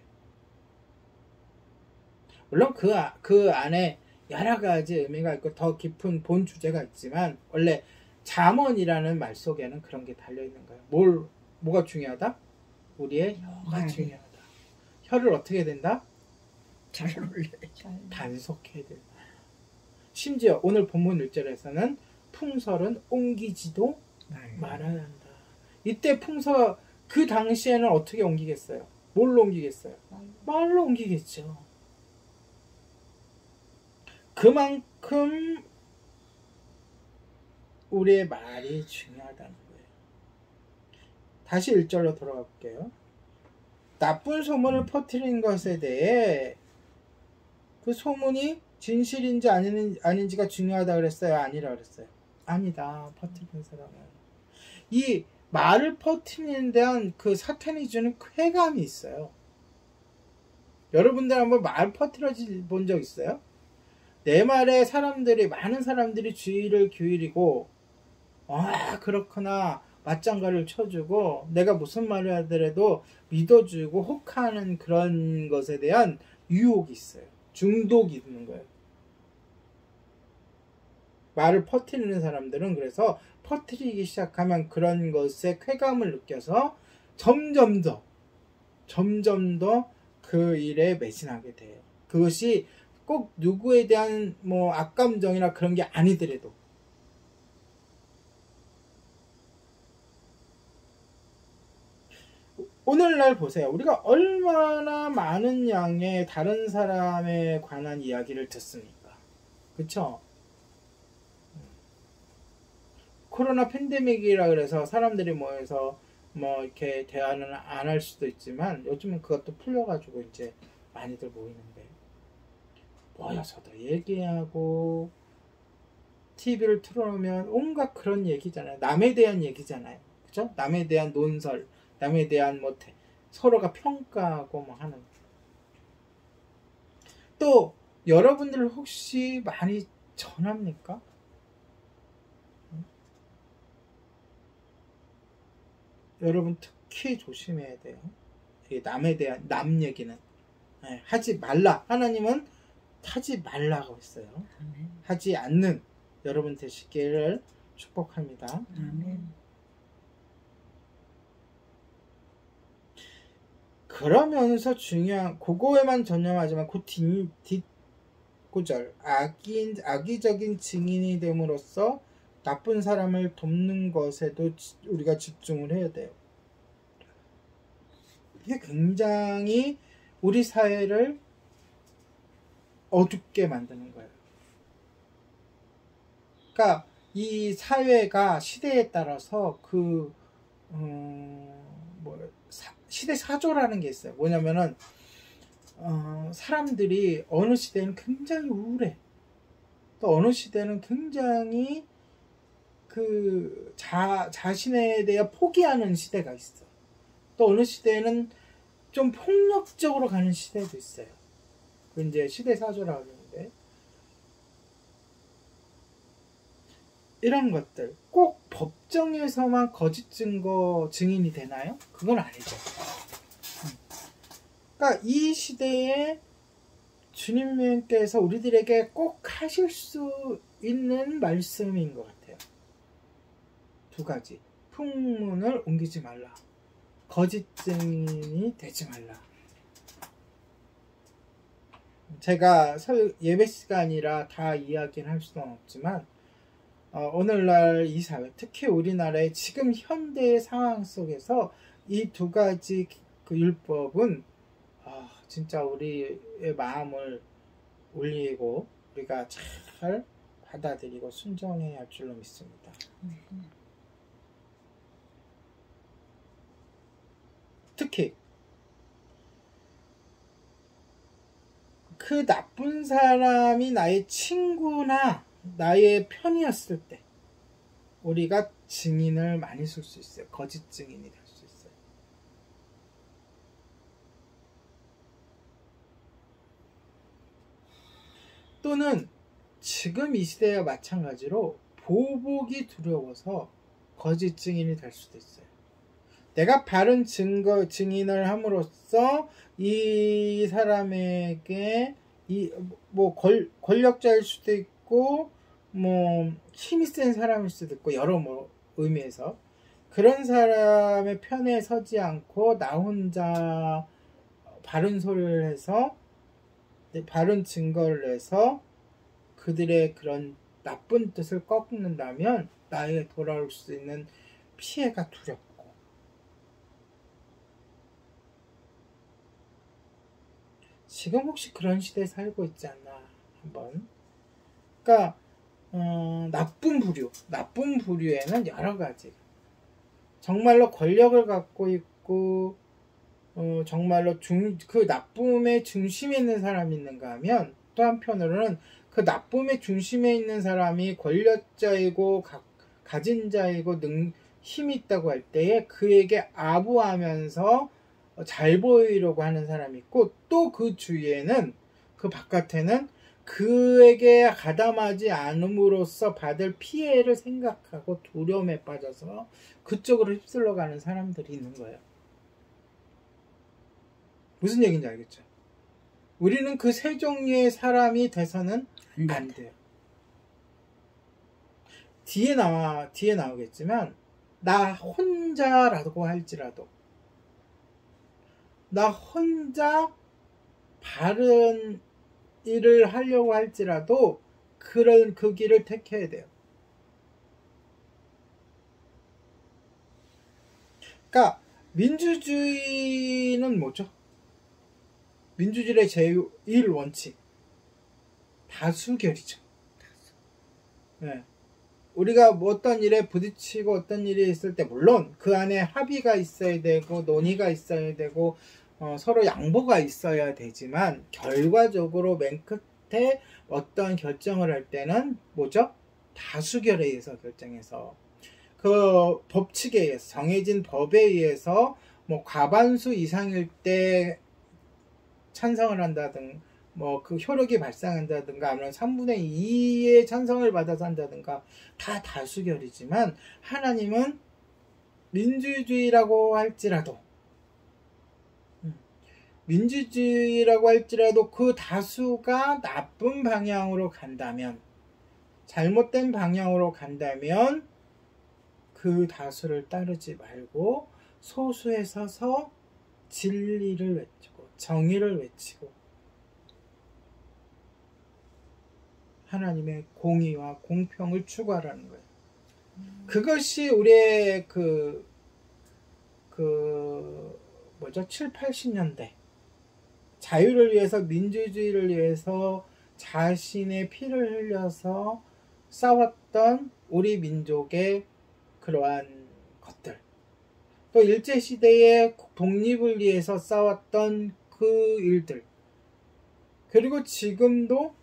물론 그 안에 여러 가지 의미가 있고 더 깊은 본 주제가 있지만, 원래 잠언이라는 말 속에는 그런 게 달려있는 거예요. 뭐가 중요하다? 우리의 혀가 중요하다. 혀를 어떻게 해야 된다? 잘 올려야 단속해야 된다. 심지어 오늘 본문 1절에서는 풍설은 옮기지도 말아야 한다. 이때 풍설, 그 당시에는 어떻게 옮기겠어요? 뭘로 옮기겠어요? 말로 옮기겠죠. 그만큼 우리의 말이 중요하다는 거예요. 다시 1절로 돌아가 볼게요. 나쁜 소문을 퍼뜨린 것에 대해 그 소문이 진실인지 아닌지가 중요하다 그랬어요? 아니라 그랬어요? 아니다. 퍼뜨린 사람은. 이 말을 퍼뜨리는 데한 그 사탄이 주는 쾌감이 있어요. 여러분들 한번 말 퍼뜨려 본 적 있어요? 내 말에 많은 사람들이 주의를 기울이고, 그렇구나, 맞장가를 쳐주고, 내가 무슨 말을 하더라도 믿어주고 혹하는 그런 것에 대한 유혹이 있어요. 중독이 있는 거예요. 말을 퍼뜨리는 사람들은 그래서 퍼뜨리기 시작하면 그런 것에 쾌감을 느껴서 점점 더 그 일에 매진하게 돼요. 그것이 꼭 누구에 대한 악감정이나 그런 게 아니더라도. 오늘날 보세요. 우리가 얼마나 많은 양의 다른 사람에 관한 이야기를 듣습니까? 그쵸? 코로나 팬데믹이라 그래서 사람들이 모여서 이렇게 대화는 안 할 수도 있지만, 요즘은 그것도 풀려가지고 이제 많이들 모이는데, 모여서도 얘기하고, TV를 틀어놓으면 온갖 그런 얘기잖아요. 남에 대한 얘기잖아요. 그죠? 남에 대한 논설, 남에 대한 서로가 평가하고 하는. 또 여러분들 혹시 많이 전합니까? 여러분 특히 조심해야 돼요. 남에 대한 남 얘기는 하지 말라. 하나님은 하지 말라고 했어요. 아멘. 하지 않는 여러분 되시기를 축복합니다. 아멘. 그러면서 중요한, 그거에만 전념하지만 그 뒷구절, 악의적인 증인이 됨으로써 나쁜 사람을 돕는 것에도 우리가 집중을 해야 돼요. 이게 굉장히 우리 사회를 어둡게 만드는 거예요. 그러니까 이 사회가 시대에 따라서 시대 사조라는 게 있어요. 뭐냐면은 사람들이 어느 시대는 굉장히 우울해. 또 어느 시대는 굉장히 자신에 대해 포기하는 시대가 있어. 또 어느 시대에는 좀 폭력적으로 가는 시대도 있어요. 그 이제 시대 사조라고 하는데, 이런 것들 꼭 법정에서만 거짓 증인이 되나요? 그건 아니죠. 그러니까 이 시대에 주님께서 우리들에게 꼭 하실 수 있는 말씀인 것 같아요. 두 가지. 풍문을 옮기지 말라. 거짓 증인이 되지 말라. 제가 예배 시간이라 다 이야기는 할 수는 없지만, 오늘날 이 사회, 특히 우리나라의 지금 현대의 상황 속에서 이 두 가지 그 율법은 진짜 우리의 마음을 울리고 우리가 잘 받아들이고 순종해야 할 줄로 믿습니다. 특히 그 나쁜 사람이 나의 친구나 나의 편이었을 때 우리가 증인을 많이 쓸 수 있어요. 거짓 증인이 될 수 있어요. 또는 지금 이 시대와 마찬가지로 보복이 두려워서 거짓 증인이 될 수도 있어요. 내가 바른 증인을 함으로써 이 사람에게 뭐 권력자일 수도 있고 뭐 힘이 센 사람일 수도 있고 여러 의미에서 그런 사람의 편에 서지 않고 나 혼자 바른 소리를 해서 바른 증거를 내서 그들의 그런 나쁜 뜻을 꺾는다면 나에게 돌아올 수 있는 피해가 두렵고 지금 혹시 그런 시대에 살고 있지 않나 한번. 그러니까 나쁜 부류에는 여러 가지 정말로 권력을 갖고 있고 정말로 그 나쁨의 중심에 있는 사람이 있는가 하면 또 한편으로는 그 나쁨의 중심에 있는 사람이 권력자이고 가진 자이고 힘이 있다고 할 때에 그에게 아부하면서 잘 보이려고 하는 사람이 있고 또 그 주위에는 그 바깥에는 그에게 가담하지 않음으로써 받을 피해를 생각하고 두려움에 빠져서 그쪽으로 휩쓸러 가는 사람들이 있는 거예요. 무슨 얘기인지 알겠죠? 우리는 그 세 종류의 사람이 돼서는 안 돼요. 뒤에 나오겠지만 나 혼자라고 할지라도 나 혼자 바른 일을 하려고 할지라도 그 길을 택해야 돼요. 그러니까 민주주의는 뭐죠? 민주주의의 제일 원칙 다수결이죠. 네. 우리가 뭐 어떤 일에 부딪히고 어떤 일이 있을 때 물론 그 안에 합의가 있어야 되고 논의가 있어야 되고 서로 양보가 있어야 되지만 결과적으로 맨 끝에 어떤 결정을 할 때는 뭐죠? 다수결에 의해서 결정해서 그 법칙에 의해서 정해진 법에 의해서 뭐 과반수 이상일 때 찬성을 한다든가 뭐 그 효력이 발생한다든가 아니면 3분의 2의 찬성을 받아서 한다든가 다 다수결이지만 하나님은 민주주의라고 할지라도 그 다수가 나쁜 방향으로 간다면 잘못된 방향으로 간다면 그 다수를 따르지 말고 소수에 서서 진리를 외치고 정의를 외치고 하나님의 공의와 공평을 추구하라는 거예요. 그것이 우리의 뭐죠? 7, 80년대 자유를 위해서 민주주의를 위해서 자신의 피를 흘려서 싸웠던 우리 민족의 그러한 것들 또 일제시대의 독립을 위해서 싸웠던 그 일들 그리고 지금도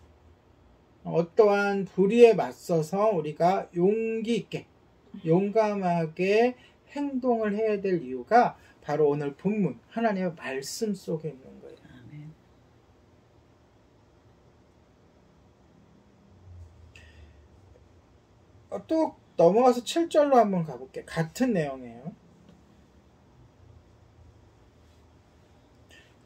어떠한 불의에 맞서서 우리가 용기 있게 용감하게 행동을 해야 될 이유가 바로 오늘 본문 하나님의 말씀 속에 있는 거예요. 아멘. 또 넘어가서 7절로 한번 가볼게요. 같은 내용이에요.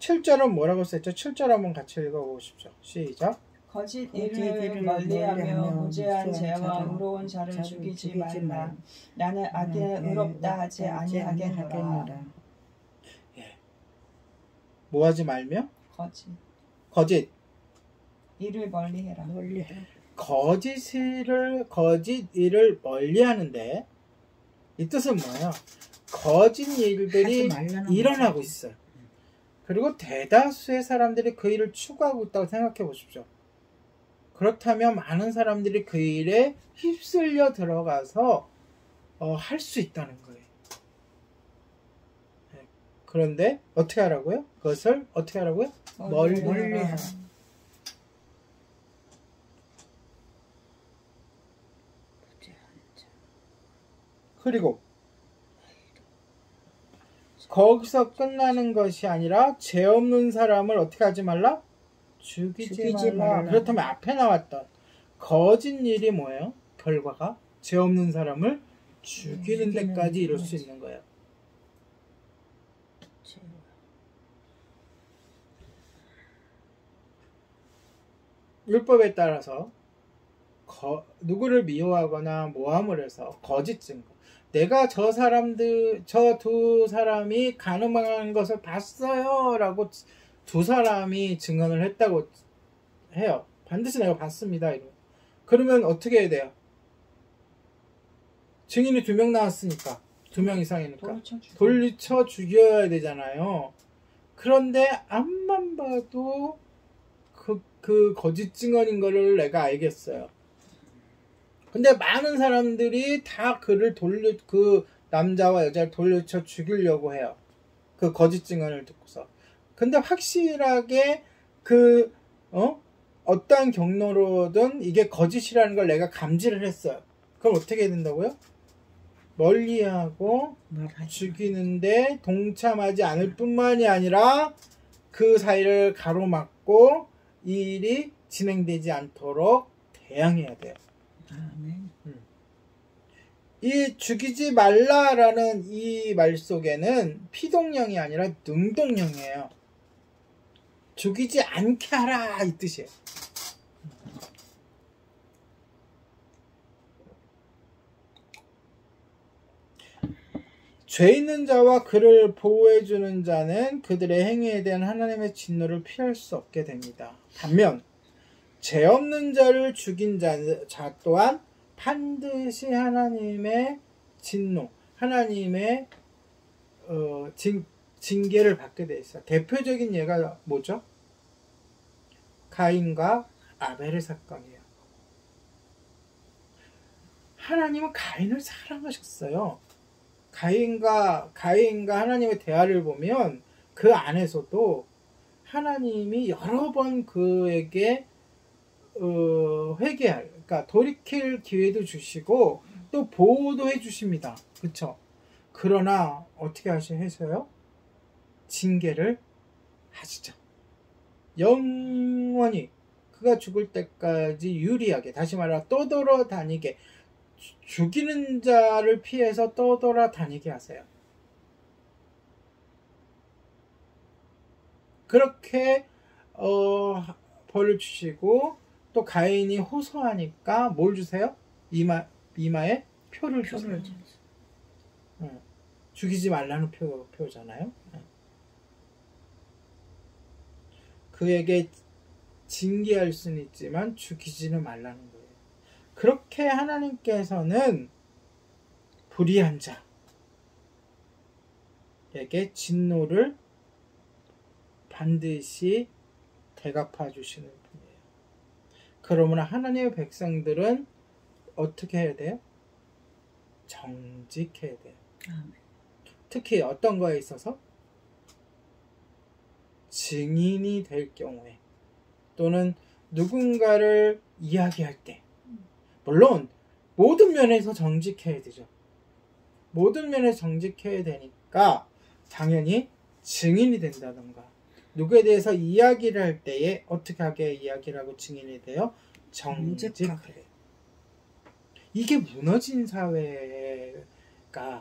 7절은 뭐라고 썼죠? 7절 한번 같이 읽어보십시오. 시작. 거짓 일을 멀리하며 무죄한 자와 의로운 자를 죽이지 말라. 나는 악에 의롭다 하지 아니하겠노라. 예. 뭐 하지 말며? 거짓 일을 멀리해라. 거짓 일을 멀리하는데 이 뜻은 뭐예요? 거짓 일들이 일어나고 있어요. 그리고 대다수의 사람들이 그 일을 추구하고 있다고 생각해 보십시오. 그렇다면 많은 사람들이 그 일에 휩쓸려 들어가서 할 수 있다는 거예요. 네. 그런데 어떻게 하라고요? 그것을 어떻게 하라고요? 멀리하라. 그리고 거기서 끝나는 것이 아니라 죄 없는 사람을 어떻게 하지 말라? 죽이지 말라. 그렇다면 앞에 나왔던 거짓 일이 뭐예요? 결과가 죄 없는 사람을 죽이는 데까지 이룰 수 있는 거예요. 율법에 따라서 누구를 미워하거나 모함을 해서 거짓 증거, 내가 저 두 사람이 간음한 것을 봤어요 라고 두 사람이 증언을 했다고 해요. 반드시 내가 봤습니다. 그러면 어떻게 해야 돼요? 증인이 2명 나왔으니까 2명 이상이니까 돌리쳐 죽여야 되잖아요. 그런데 앞만 봐도 그 거짓 증언인 거를 내가 알겠어요. 근데 많은 사람들이 다 그 남자와 여자를 돌려쳐 죽이려고 해요. 그 거짓 증언을 듣고서. 근데 확실하게 어떠한 경로로든 이게 거짓이라는 걸 내가 감지를 했어요. 그럼 어떻게 해야 된다고요? 멀리하고 죽이는데 동참하지 않을 뿐만이 아니라 그 사이를 가로막고 이 일이 진행되지 않도록 대항해야 돼요. 아멘. 이 죽이지 말라라는 이 말 속에는 피동령이 아니라 능동령이에요. 죽이지 않게 하라 이 뜻이에요. 죄 있는 자와 그를 보호해주는 자는 그들의 행위에 대한 하나님의 진노를 피할 수 없게 됩니다. 반면 죄 없는 자를 죽인 자 또한 반드시 하나님의 진노, 하나님의 징계를 받게 돼 있어요. 대표적인 예가 뭐죠? 가인과 아벨의 사건이에요. 하나님은 가인을 사랑하셨어요. 가인과 하나님의 대화를 보면 그 안에서도 하나님이 여러 번 그에게 회개할, 그러니까 돌이킬 기회도 주시고 또 보호도 해주십니다. 그쵸? 그러나 어떻게 하셔요? 징계를 하시죠. 영원히 그가 죽을 때까지 유리하게, 다시 말하면 떠돌아다니게, 죽이는 자를 피해서 떠돌아다니게 하세요. 그렇게 벌을 주시고 또 가인이 호소하니까 뭘 주세요? 이마에 표를 주세요. 죽이지 말라는 표잖아요. 그에게 징계할 수는 있지만 죽이지는 말라는 거예요. 그렇게 하나님께서는 불의한 자에게 진노를 반드시 대갚아 주시는 분이에요. 그러므로 하나님의 백성들은 어떻게 해야 돼요? 정직해야 돼요. 특히 어떤 거에 있어서? 증인이 될 경우에 또는 누군가를 이야기할 때, 물론 모든 면에서 정직해야 되죠. 모든 면에서 정직해야 되니까 당연히 증인이 된다던가, 누구에 대해서 이야기를 할 때에 어떻게 하게 이야기를 하고 증인이 돼요? 정직하게. 이게 무너진 사회가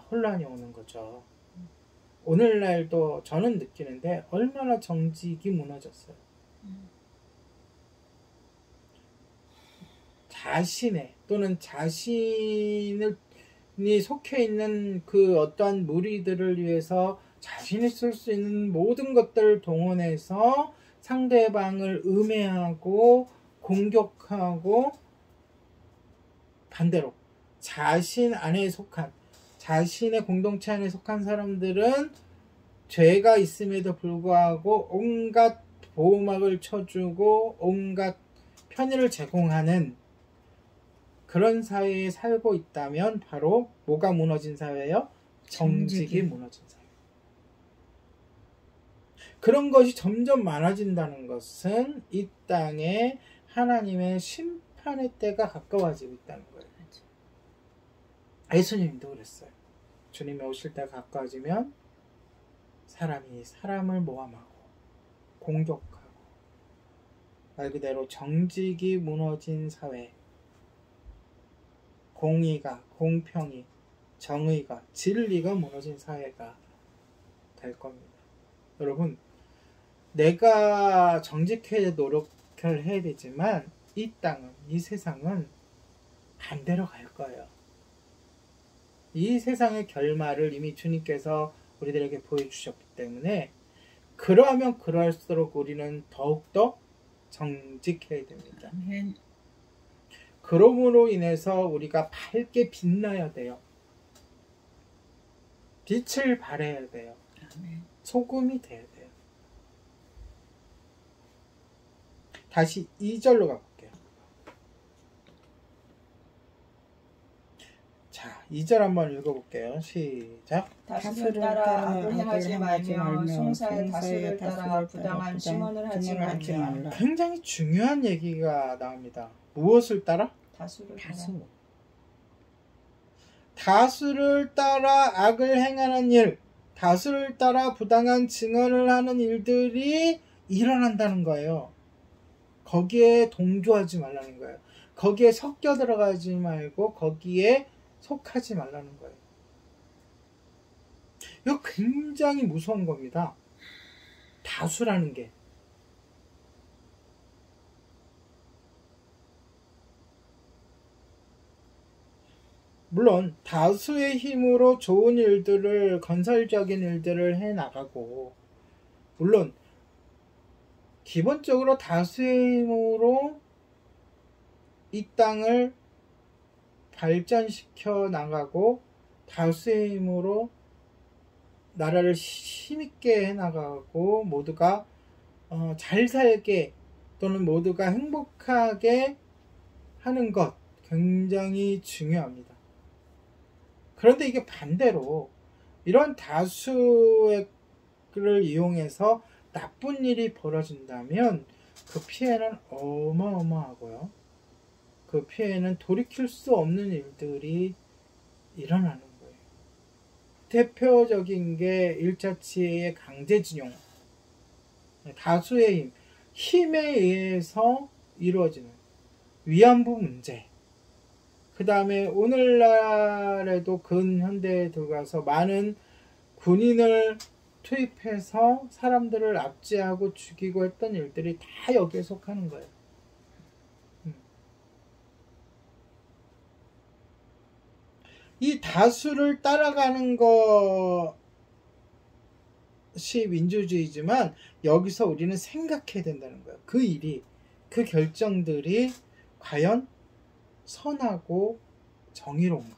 혼란이 오는 거죠. 오늘날도 저는 느끼는데 얼마나 정직이 무너졌어요. 자신의 또는 자신이 속해 있는 그 어떠한 무리들을 위해서 자신이 쓸 수 있는 모든 것들을 동원해서 상대방을 음해하고 공격하고, 반대로 자신 안에 속한, 자신의 공동체 안에 속한 사람들은 죄가 있음에도 불구하고 온갖 보호막을 쳐주고 온갖 편의를 제공하는 그런 사회에 살고 있다면 바로 뭐가 무너진 사회예요? 정직이 무너진 사회. 그런 것이 점점 많아진다는 것은 이 땅에 하나님의 심판의 때가 가까워지고 있다는 거예요. 예수님도 그랬어요. 주님이 오실 때 가까워지면 사람이 사람을 모함하고 공격하고 말 그대로 정직이 무너진 사회, 공의가, 공평이, 정의가, 진리가 무너진 사회가 될 겁니다. 여러분, 내가 정직해야 노력을 해야 되지만 이 땅은, 이 세상은 반대로 갈 거예요. 이 세상의 결말을 이미 주님께서 우리들에게 보여주셨기 때문에 그러하면 그럴수록 우리는 더욱더 정직해야 됩니다. 아멘. 그러므로 인해서 우리가 밝게 빛나야 돼요. 빛을 발해야 돼요. 아멘. 소금이 돼야 돼요. 다시 2절로 가볼게요. 자, 2절 한번 읽어볼게요. 시작. 다수를 따라 악을 행하지 말며 송사의 다수를 따라 부당한 증언을 하지 말며. 굉장히 중요한 얘기가 나옵니다. 무엇을 따라? 다수를 다수를 따라 악을 행하는 일, 다수를 따라 부당한 증언을 하는 일들이 일어난다는 거예요. 거기에 동조하지 말라는 거예요. 거기에 섞여 들어가지 말고 거기에 속하지 말라는 거예요. 이거 굉장히 무서운 겁니다. 다수라는 게. 물론 다수의 힘으로 좋은 일들을, 건설적인 일들을 해나가고, 물론 기본적으로 다수의 힘으로 이 땅을 발전시켜 나가고 다수의 힘으로 나라를 힘있게 해나가고 모두가 잘 살게 또는 모두가 행복하게 하는 것 굉장히 중요합니다. 그런데 이게 반대로 이런 다수를 이용해서 나쁜 일이 벌어진다면 그 피해는 어마어마하고요. 그 피해는 돌이킬 수 없는 일들이 일어나는 거예요. 대표적인 게 1차 치의 강제징용, 다수의 힘에 의해서 이루어지는 위안부 문제, 그 다음에 오늘날에도 근현대에 들어가서 많은 군인을 투입해서 사람들을 압제하고 죽이고 했던 일들이 다 여기에 속하는 거예요. 이 다수를 따라가는 것이 민주주의지만 여기서 우리는 생각해야 된다는 거예요. 그 일이, 그 결정들이 과연 선하고 정의로운가?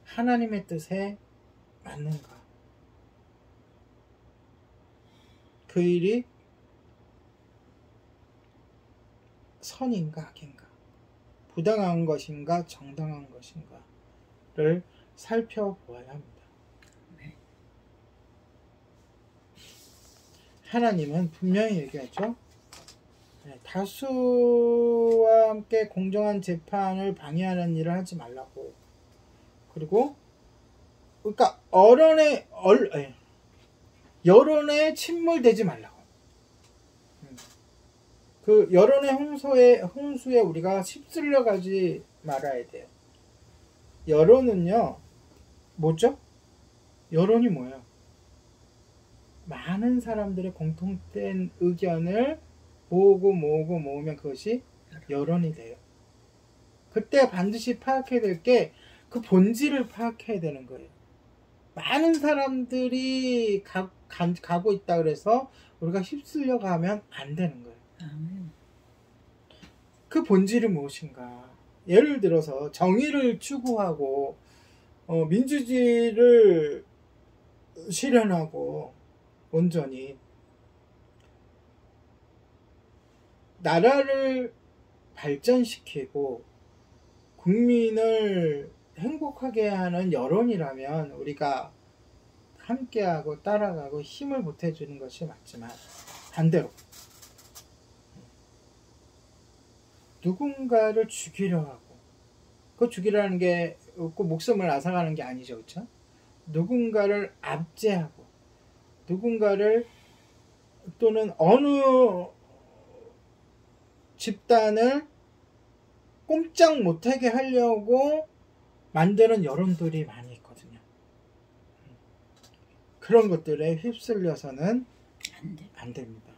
하나님의 뜻에 맞는가? 그 일이 선인가 악인가? 부당한 것인가 정당한 것인가를 살펴보아야 합니다. 하나님은 분명히 얘기하죠. 다수와 함께 공정한 재판을 방해하는 일을 하지 말라고. 그리고 그러니까 여론에 침몰되지 말라고. 그 여론의 홍수에 우리가 휩쓸려 가지 말아야 돼요. 여론은요, 뭐죠? 여론이 뭐예요? 많은 사람들의 공통된 의견을 모으면 그것이 여론이 돼요. 그때 반드시 파악해야 될 게 그 본질을 파악해야 되는 거예요. 많은 사람들이 가고 있다 그래서 우리가 휩쓸려 가면 안 되는 거예요. 아멘. 그 본질이 무엇인가? 예를 들어서 정의를 추구하고 민주주의를 실현하고 온전히 나라를 발전시키고 국민을 행복하게 하는 여론이라면 우리가 함께하고 따라가고 힘을 보태주는 것이 맞지만 반대로 누군가를 죽이려 하고, 그 죽이라는 게 꼭 목숨을 앗아가는 게 아니죠. 그렇죠? 누군가를 압제하고 누군가를 또는 어느 집단을 꼼짝 못하게 하려고 만드는 여론들이 많이 있거든요. 그런 것들에 휩쓸려서는 안 됩니다.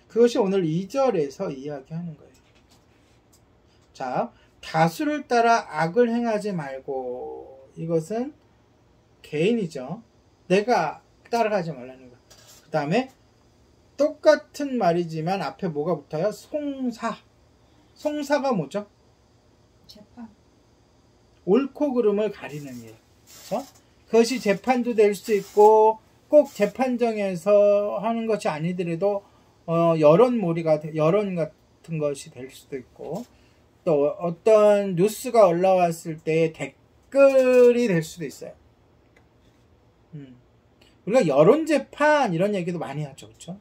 그것이 오늘 2절에서 이야기하는 거예요. 자, 다수를 따라 악을 행하지 말고, 이것은 개인이죠. 내가 따라가지 말라는 거. 그 다음에 똑같은 말이지만 앞에 뭐가 붙어요? 송사. 송사가 뭐죠? 재판. 옳고 그름을 가리는 일. 그렇죠? 그것이 재판도 될 수 있고 꼭 재판정에서 하는 것이 아니더라도 여론 같은 것이 될 수도 있고, 또 어떤 뉴스가 올라왔을 때 댓글이 될 수도 있어요. 우리가 여론 재판 이런 얘기도 많이 하죠. 그렇죠?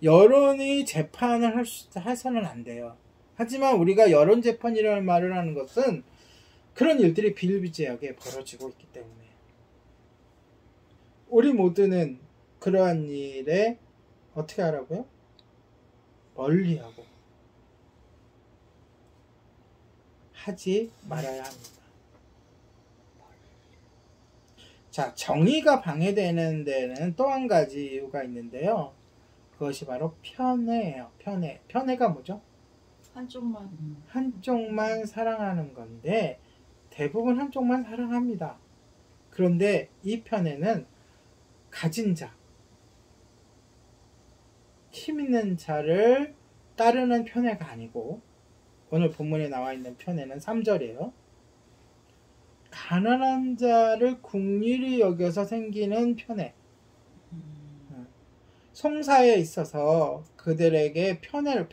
여론이 재판을 해서는 안 돼요. 하지만 우리가 여론 재판이라는 말을 하는 것은 그런 일들이 비일비재하게 벌어지고 있기 때문에 우리 모두는 그러한 일에 어떻게 하라고요? 멀리하고 하지 말아야 합니다. 자, 정의가 방해되는 데는 또 한 가지 이유가 있는데요. 그것이 바로 편애예요. 편애가 뭐죠? 한쪽만 사랑하는 건데 대부분 한쪽만 사랑합니다. 그런데 이 편애는 가진 자, 힘 있는 자를 따르는 편애가 아니고, 오늘 본문에 나와 있는 편애는 3절이에요. 가난한 자를 긍휼히 여겨서 생기는 편애. 송사에 있어서 그들에게 편애를,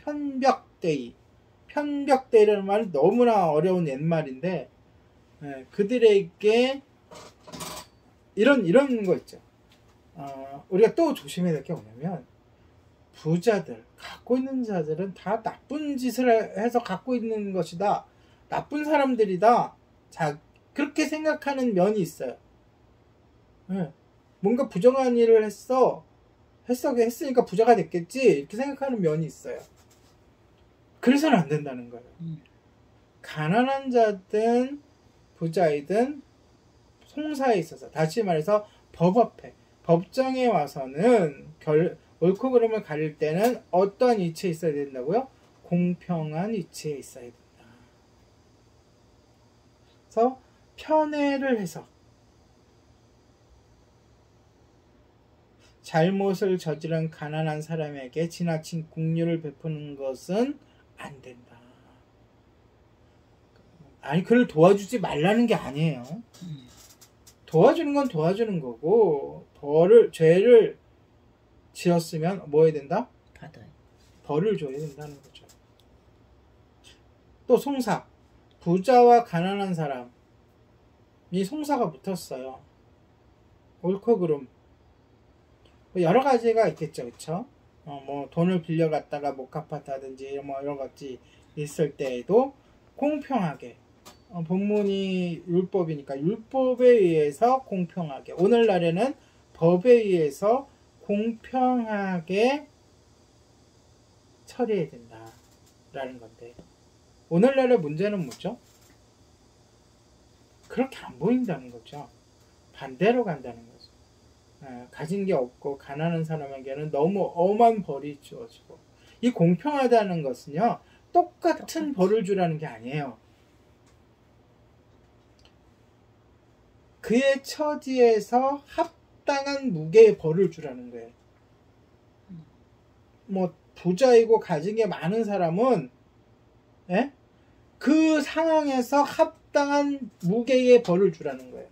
편벽대의라는 말은 너무나 어려운 옛말인데, 그들에게 이런 거 있죠. 우리가 또 조심해야 될 게 뭐냐면, 부자들, 갖고 있는 자들은 다 나쁜 짓을 해서 갖고 있는 것이다, 나쁜 사람들이다, 자, 그렇게 생각하는 면이 있어요. 뭔가 부정한 일을 했으니까 부자가 됐겠지, 이렇게 생각하는 면이 있어요. 그래서는 안 된다는 거예요. 가난한 자든 부자이든 송사에 있어서, 다시 말해서 법 앞에, 법정에 와서는 옳고 그름을 가릴 때는 어떤 이치에 있어야 된다고요? 공평한 이치에 있어야 된다. 그래서 편애를 해서 잘못을 저지른 가난한 사람에게 지나친 긍휼을 베푸는 것은 안 된다. 아니, 그를 도와주지 말라는 게 아니에요. 도와주는 건 도와주는 거고, 죄를 지었으면 뭐 해야 된다? 벌을 줘야 된다는 거죠. 또 송사, 부자와 가난한 사람이 송사가 붙었어요. 옳고 그름, 여러 가지가 있겠죠. 그쵸? 뭐 돈을 빌려갔다가 못 갚았다든지 뭐 여러 가지 있을 때에도 공평하게, 본문이 율법이니까 율법에 의해서 공평하게, 오늘날에는 법에 의해서 공평하게 처리해야 된다라는 건데, 오늘날의 문제는 뭐죠? 그렇게 안 보인다는 거죠. 반대로 간다는 거죠. 가진 게 없고 가난한 사람에게는 너무 엄한 벌이 주어지고, 이 공평하다는 것은요, 똑같은 벌을 주라는 게 아니에요. 그의 처지에서 합당한 무게의 벌을 주라는 거예요. 뭐 부자이고 가진 게 많은 사람은 그 상황에서 합당한 무게의 벌을 주라는 거예요.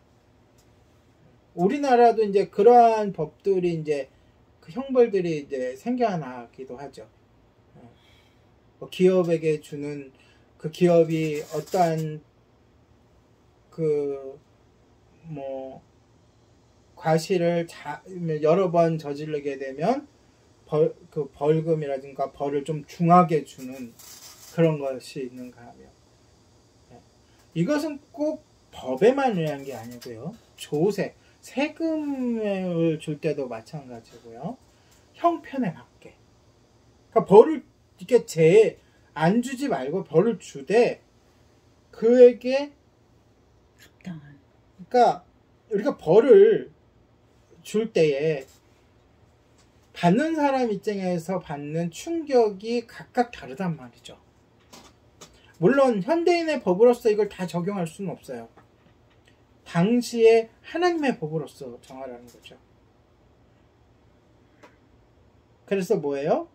우리나라도 이제 그러한 법들이 이제 그 형벌들이 이제 생겨나기도 하죠. 기업에게 주는, 그 기업이 어떠한 과실을 여러 번 저지르게 되면 벌금이라든가 벌을 좀 중하게 주는 그런 것이 있는가 하며 이것은 꼭 법에만 의한 게 아니고요. 조세, 세금을 줄 때도 마찬가지고요. 형편에 맞게. 그러니까 벌을 이렇게 안 주지 말고 벌을 주되 그에게 합당한. 그러니까 우리가 벌을 줄 때에 받는 사람 입장에서 받는 충격이 각각 다르단 말이죠. 물론 현대인의 법으로서 이걸 다 적용할 수는 없어요. 당시에 하나님의 법으로서 정하라는 거죠. 그래서 뭐예요?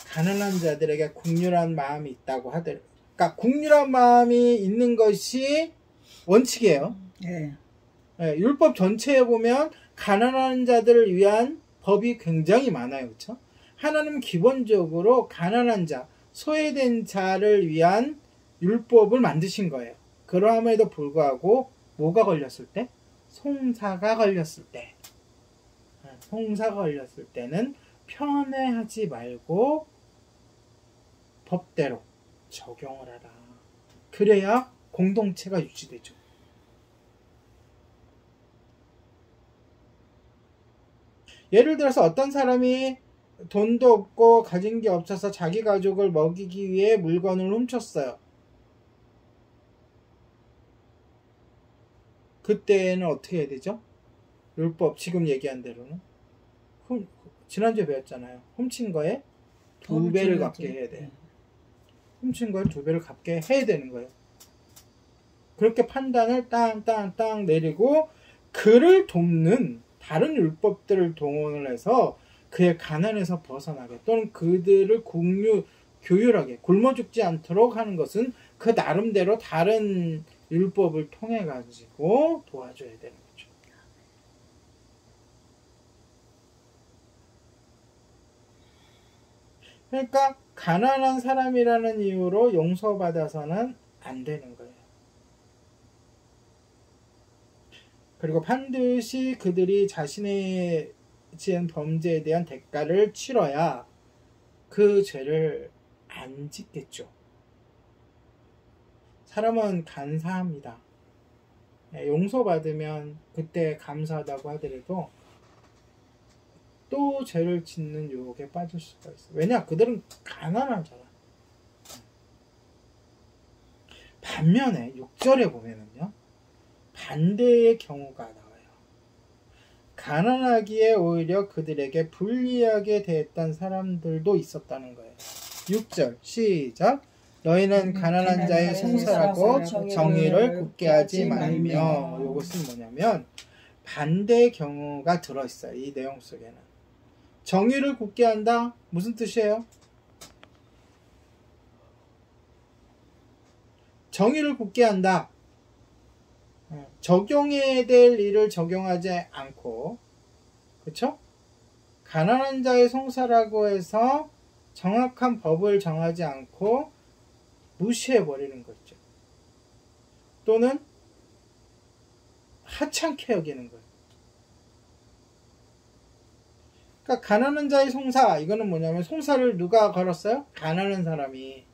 가난한 자들에게 긍휼한 마음이 있다고 하더라고요. 그러니까 긍휼한 마음이 있는 것이 원칙이에요. 네. 네, 율법 전체에 보면 가난한 자들을 위한 법이 굉장히 많아요. 그렇죠? 하나님은 기본적으로 가난한 자, 소외된 자를 위한 율법을 만드신 거예요. 그러함에도 불구하고 뭐가 걸렸을 때? 송사가 걸렸을 때. 송사가 걸렸을 때는 편애하지 말고 법대로 적용을 하라. 그래야 공동체가 유지되죠. 예를 들어서 어떤 사람이 돈도 없고 가진 게 없어서 자기 가족을 먹이기 위해 물건을 훔쳤어요. 그때는 어떻게 해야 되죠? 율법 지금 얘기한 대로는 지난주에 배웠잖아요. 훔친 거에 2배를 갚게 해야 돼요. 훔친 거에 2배를 갚게 해야 되는 거예요. 그렇게 판단을 땅 내리고 그를 돕는 다른 율법들을 동원을 해서 그의 가난에서 벗어나게 또는 그들을 교율하게 굶어 죽지 않도록 하는 것은 그 나름대로 다른 율법을 통해 가지고 도와줘야 되는 거죠. 그러니까 가난한 사람이라는 이유로 용서받아서는 안 되는 거예요. 그리고 반드시 그들이 자신의 지은 범죄에 대한 대가를 치러야 그 죄를 안 짓겠죠. 사람은 간사합니다. 용서받으면 그때 감사하다고 하더라도 또 죄를 짓는 유혹에 빠질 수가 있어요. 왜냐? 그들은 가난하잖아. 반면에 6절에 보면은요. 반대의 경우가 나와요. 가난하기에 오히려 그들에게 불리하게 대했던 사람들도 있었다는 거예요. 6절 시작. 너희는 가난한 자의 송사라고 정의를 굳게 하지 말며. 이것은 뭐냐면 반대의 경우가 들어있어요. 이 내용 속에는. 정의를 굳게 한다? 무슨 뜻이에요? 정의를 굳게 한다. 적용해야 될 일을 적용하지 않고, 그쵸? 가난한 자의 송사라고 해서 정확한 법을 정하지 않고 무시해버리는 거죠. 또는 하찮게 여기는 거예요. 그러니까 가난한 자의 송사, 이거는 뭐냐면 송사를 누가 걸었어요? 가난한 사람이.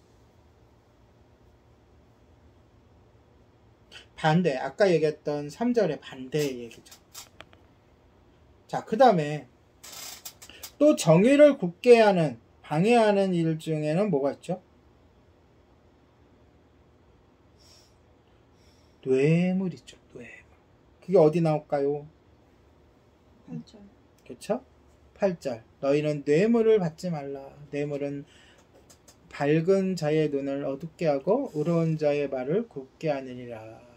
반대, 아까 얘기했던 3절의 반대의 얘기죠. 자, 그 다음에 또 정의를 굳게 하는, 방해하는 일 중에는 뭐가 있죠? 뇌물 있죠. 뇌물. 그게 어디 나올까요? 8절. 그렇죠? 8절. 너희는 뇌물을 받지 말라. 뇌물은 밝은 자의 눈을 어둡게 하고 의로운 자의 말을 굽게 하느니라.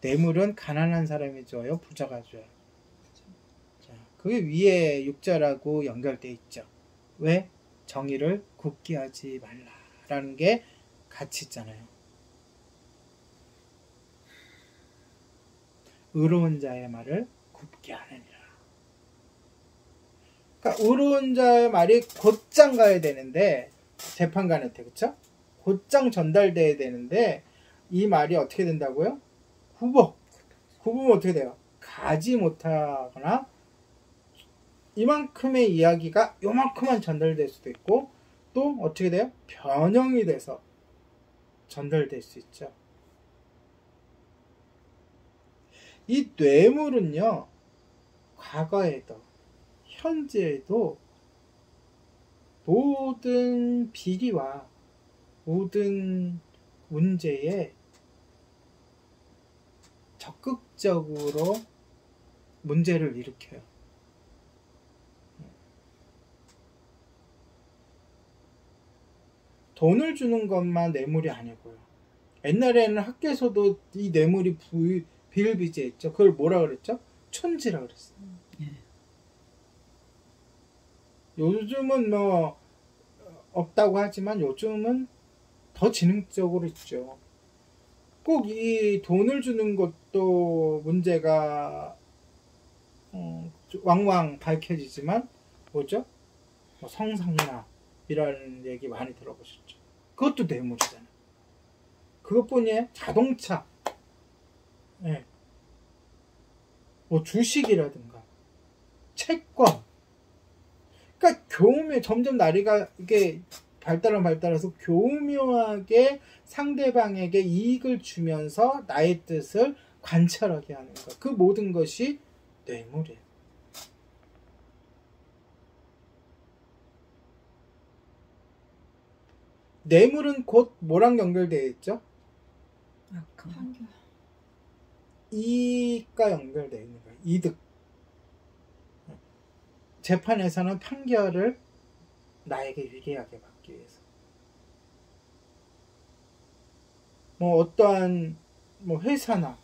뇌물은 가난한 사람이 줘요? 부자가 줘요? 자, 그게 위에 6절하고 연결되어 있죠. 왜? 정의를 굽게 하지 말라라는 게 같이 있잖아요. 의로운 자의 말을 굽게 하느니라. 그러니까 의로운 자의 말이 곧장 가야 되는데, 재판관한테, 그쵸? 곧장 전달돼야 되는데 이 말이 어떻게 된다고요? 굽으면 어떻게 돼요? 가지 못하거나 이만큼의 이야기가 요만큼만 전달될 수도 있고 또 어떻게 돼요? 변형이 돼서 전달될 수 있죠. 이 뇌물은요, 과거에도 현재에도 모든 비리와 모든 문제에 적극적으로 문제를 일으켜요. 돈을 주는 것만 뇌물이 아니고요. 옛날에는 학교에서도 이 뇌물이 비일비재했죠. 그걸 뭐라 그랬죠? 촌지라 그랬어요. 요즘은 뭐 없다고 하지만 요즘은 더 지능적으로 있죠. 꼭 이 돈을 주는 것도 문제가 왕왕 밝혀지지만 뭐죠? 뭐 성상납이라는 얘기 많이 들어보셨죠. 그것도 뇌물이잖아요. 그것뿐이에요. 자동차, 네. 뭐 주식이라든가 채권. 그러니까 교묘 점점 나이가 이게 발달해서 교묘하게 상대방에게 이익을 주면서 나의 뜻을 관철하게 하는 것. 그 모든 것이 뇌물이에요. 뇌물은 곧 뭐랑 연결되어 있죠? 판결. 이익과 연결되어 있는 거예요. 이득. 재판에서는 판결을 나에게 유리하게 받기 위해서. 뭐 어떠한 뭐 회사나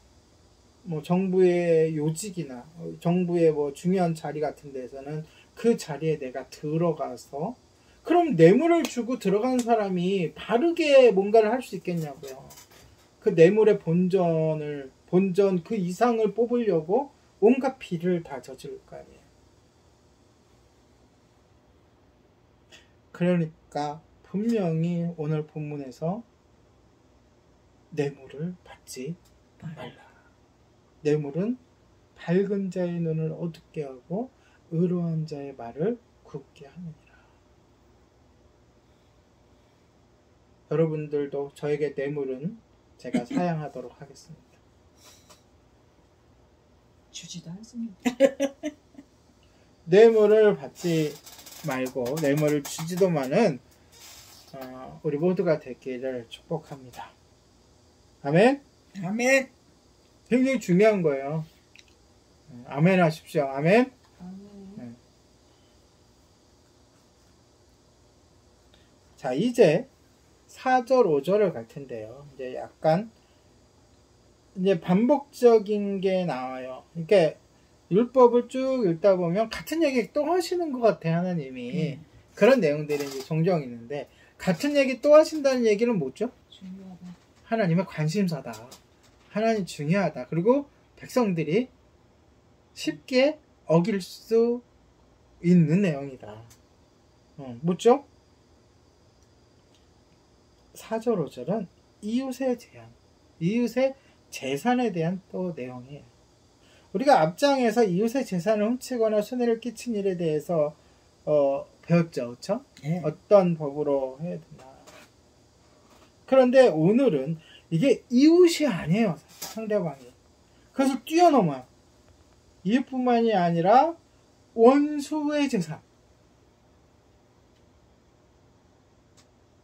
뭐 정부의 요직이나 정부의 뭐 중요한 자리 같은 데서는 그 자리에 내가 들어가서 그럼 뇌물을 주고 들어간 사람이 바르게 뭔가를 할 수 있겠냐고요. 그 뇌물의 본전 그 이상을 뽑으려고 온갖 비리를 다 저지를 거 아니에요. 그러니까 분명히 오늘 본문에서 뇌물을 받지 말라. 뇌물은 밝은 자의 눈을 어둡게 하고 의로운 자의 말을 굳게 하느니라. 여러분들도 저에게 뇌물은 제가 사양하도록 하겠습니다. 주지도 않습니다. 뇌물을 받지 말고 뇌물을 주지도만은 우리 모두가 되기를 축복합니다. 아멘? 아멘. 굉장히 중요한 거예요. 아멘 하십시오. 아멘? 아멘. 자, 이제 4절, 5절을 갈 텐데요. 이제 약간 이제 반복적인 게 나와요. 이렇게 율법을 쭉 읽다 보면 같은 얘기 또 하시는 것 같아, 하나님이. 그런 내용들이 이제 종종 있는데, 같은 얘기 또 하신다는 얘기는 뭐죠? 중요하다. 하나님의 관심사다. 하나님 중요하다. 그리고 백성들이 쉽게 어길 수 있는 내용이다. 뭐죠? 4절, 5절은 이웃의 제한, 이웃의 재산에 대한 또 내용이에요. 우리가 앞장에서 이웃의 재산을 훔치거나 손해를 끼친 일에 대해서 배웠죠. 그렇죠? 네. 어떤 법으로 해야 되나. 그런데 오늘은 이게 이웃이 아니에요. 상대방이. 그래서 뛰어넘어요. 이웃뿐만이 아니라 원수의 재산.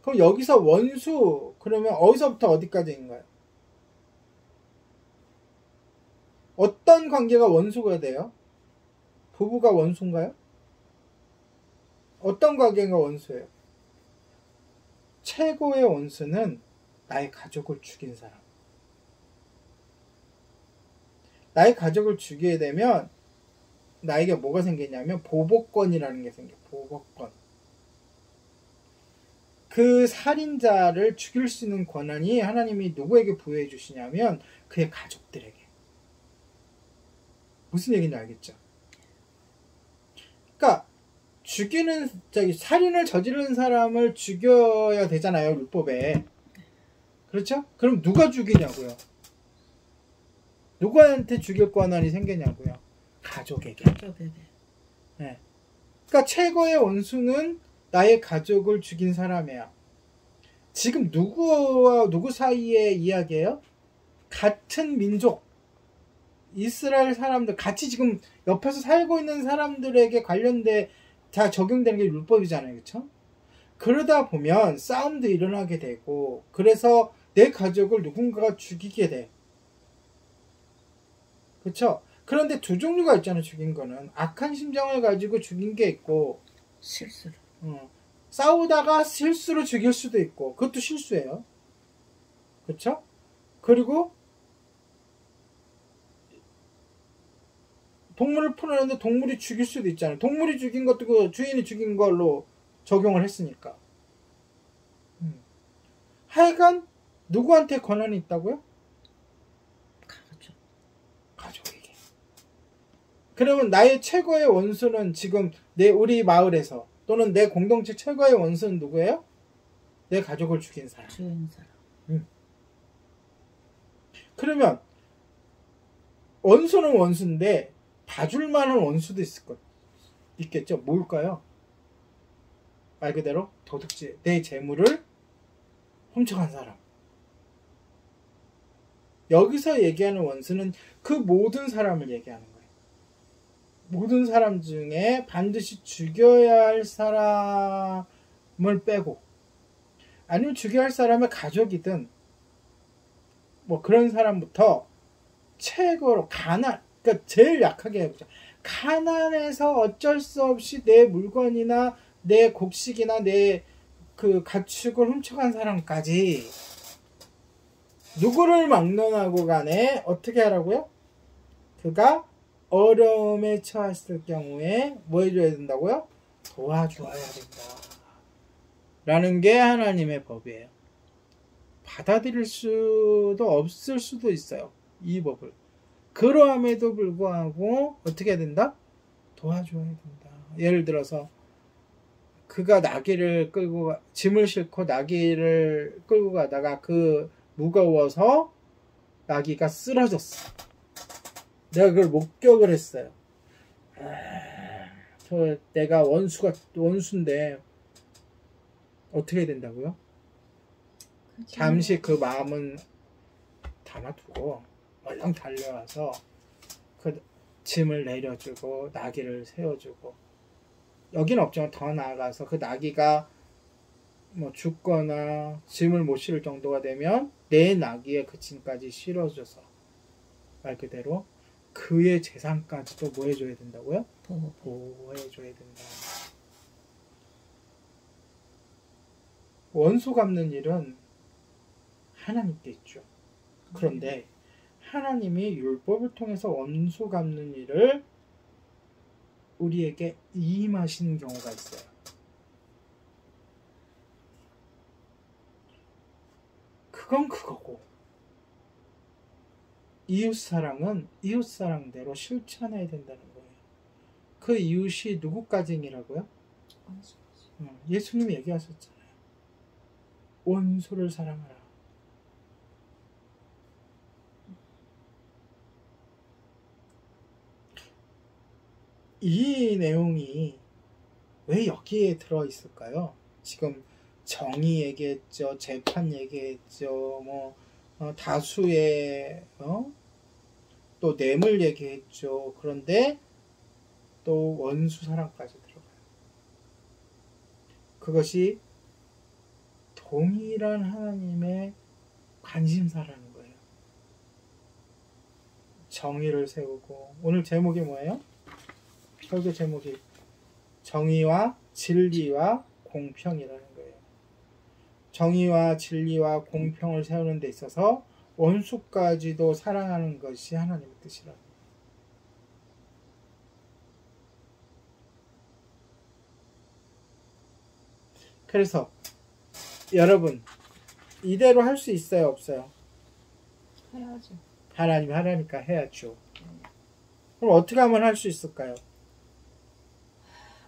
그럼 여기서 원수, 그러면 어디서부터 어디까지인가요? 어떤 관계가 원수가 돼요? 부부가 원수인가요? 어떤 관계가 원수예요? 최고의 원수는 나의 가족을 죽인 사람. 나의 가족을 죽이게 되면 나에게 뭐가 생기냐면 보복권이라는 게 생겨요. 보복권. 그 살인자를 죽일 수 있는 권한이 하나님이 누구에게 부여해 주시냐면 그의 가족들에게. 무슨 얘기인지 알겠죠? 그러니까 살인을 저지르는 사람을 죽여야 되잖아요, 율법에. 그렇죠? 그럼 누가 죽이냐고요? 누구한테 죽일 권한이 생기냐고요? 가족에게. 가족에게. 네. 그러니까 최고의 원수는 나의 가족을 죽인 사람이야. 지금 누구와 누구 사이의 이야기예요? 같은 민족, 이스라엘 사람들, 같이 지금 옆에서 살고 있는 사람들에게 관련돼 다 적용되는 게 율법이잖아요. 그렇죠? 그러다 보면 싸움도 일어나게 되고, 그래서 내 가족을 누군가가 죽이게 돼. 그렇죠? 그런데 두 종류가 있잖아요. 죽인 거는 악한 심정을 가지고 죽인 게 있고, 실수로. 싸우다가 실수로 죽일 수도 있고, 그것도 실수예요. 그렇죠? 그리고 동물을 풀어내는데 동물이 죽일 수도 있잖아요. 동물이 죽인 것도 그 주인이 죽인 걸로 적용을 했으니까. 하여간 누구한테 권한이 있다고요? 가족에게. 그러면 나의 최고의 원수는 지금 우리 마을에서 또는 내 공동체 최고의 원수는 누구예요? 내 가족을 죽인 사람. 그러면 원수는 원수인데 봐줄 만한 원수도 있겠죠. 뭘까요? 말 그대로 도둑질, 내 재물을 훔쳐간 사람. 여기서 얘기하는 원수는 그 모든 사람을 얘기하는 거예요. 모든 사람 중에 반드시 죽여야 할 사람을 빼고, 아니면 죽여야 할 사람의 가족이든 뭐 그런 사람부터 최고로 그러니까 제일 약하게 해보자. 가난해서 어쩔 수 없이 내 물건이나 내 곡식이나 내 그 가축을 훔쳐간 사람까지 누구를 막론하고 간에 어떻게 하라고요? 그가 어려움에 처했을 경우에 뭐 해줘야 된다고요? 도와줘야 된다. 라는 게 하나님의 법이에요. 받아들일 수도 없을 수도 있어요. 이 법을. 그러함에도 불구하고 어떻게 해야 된다? 도와줘야 된다. 예를 들어서 그가 나귀를 끌고 짐을 싣고 나귀를 끌고 가다가 그 무거워서 나귀가 쓰러졌어. 내가 그걸 목격을 했어요. 내가 원수인데 어떻게 된다고요? 잠시 그 마음은 담아두고 얼른 달려와서 그 짐을 내려주고 나귀를 세워주고, 여긴 없지만 더 나아가서 그 나귀가 뭐 죽거나 짐을 못 실을 정도가 되면 내 나귀의 그 짐까지 실어줘서 말 그대로 그의 재산까지도 뭐 해줘야 된다고요? 보호해줘야 된다. 원수 갚는 일은 하나님께 있죠. 그런데 하나님이 율법을 통해서 원수 갚는 일을 우리에게 임하신 경우가 있어요. 그건 그거고, 이웃사랑은 이웃사랑대로 실천해야 된다는 거예요. 그 이웃이 누구까지이라고요? 예수님이 얘기하셨잖아요. 원수를 사랑하라. 이 내용이 왜 여기에 들어있을까요? 지금 정의 얘기했죠. 재판 얘기했죠. 다수의 또 뇌물 얘기했죠. 그런데 또 원수 사랑까지 들어가요. 그것이 동일한 하나님의 관심사라는 거예요. 정의를 세우고, 오늘 제목이 뭐예요? 설교 제목이 정의와 진리와 공평이라는 거예요. 정의와 진리와 공평을 세우는 데 있어서 원수까지도 사랑하는 것이 하나님의 뜻이라는 거예요. 그래서 여러분, 이대로 할 수 있어요, 없어요? 해야죠. 하나님이 하라니까 해야죠. 그럼 어떻게 하면 할 수 있을까요?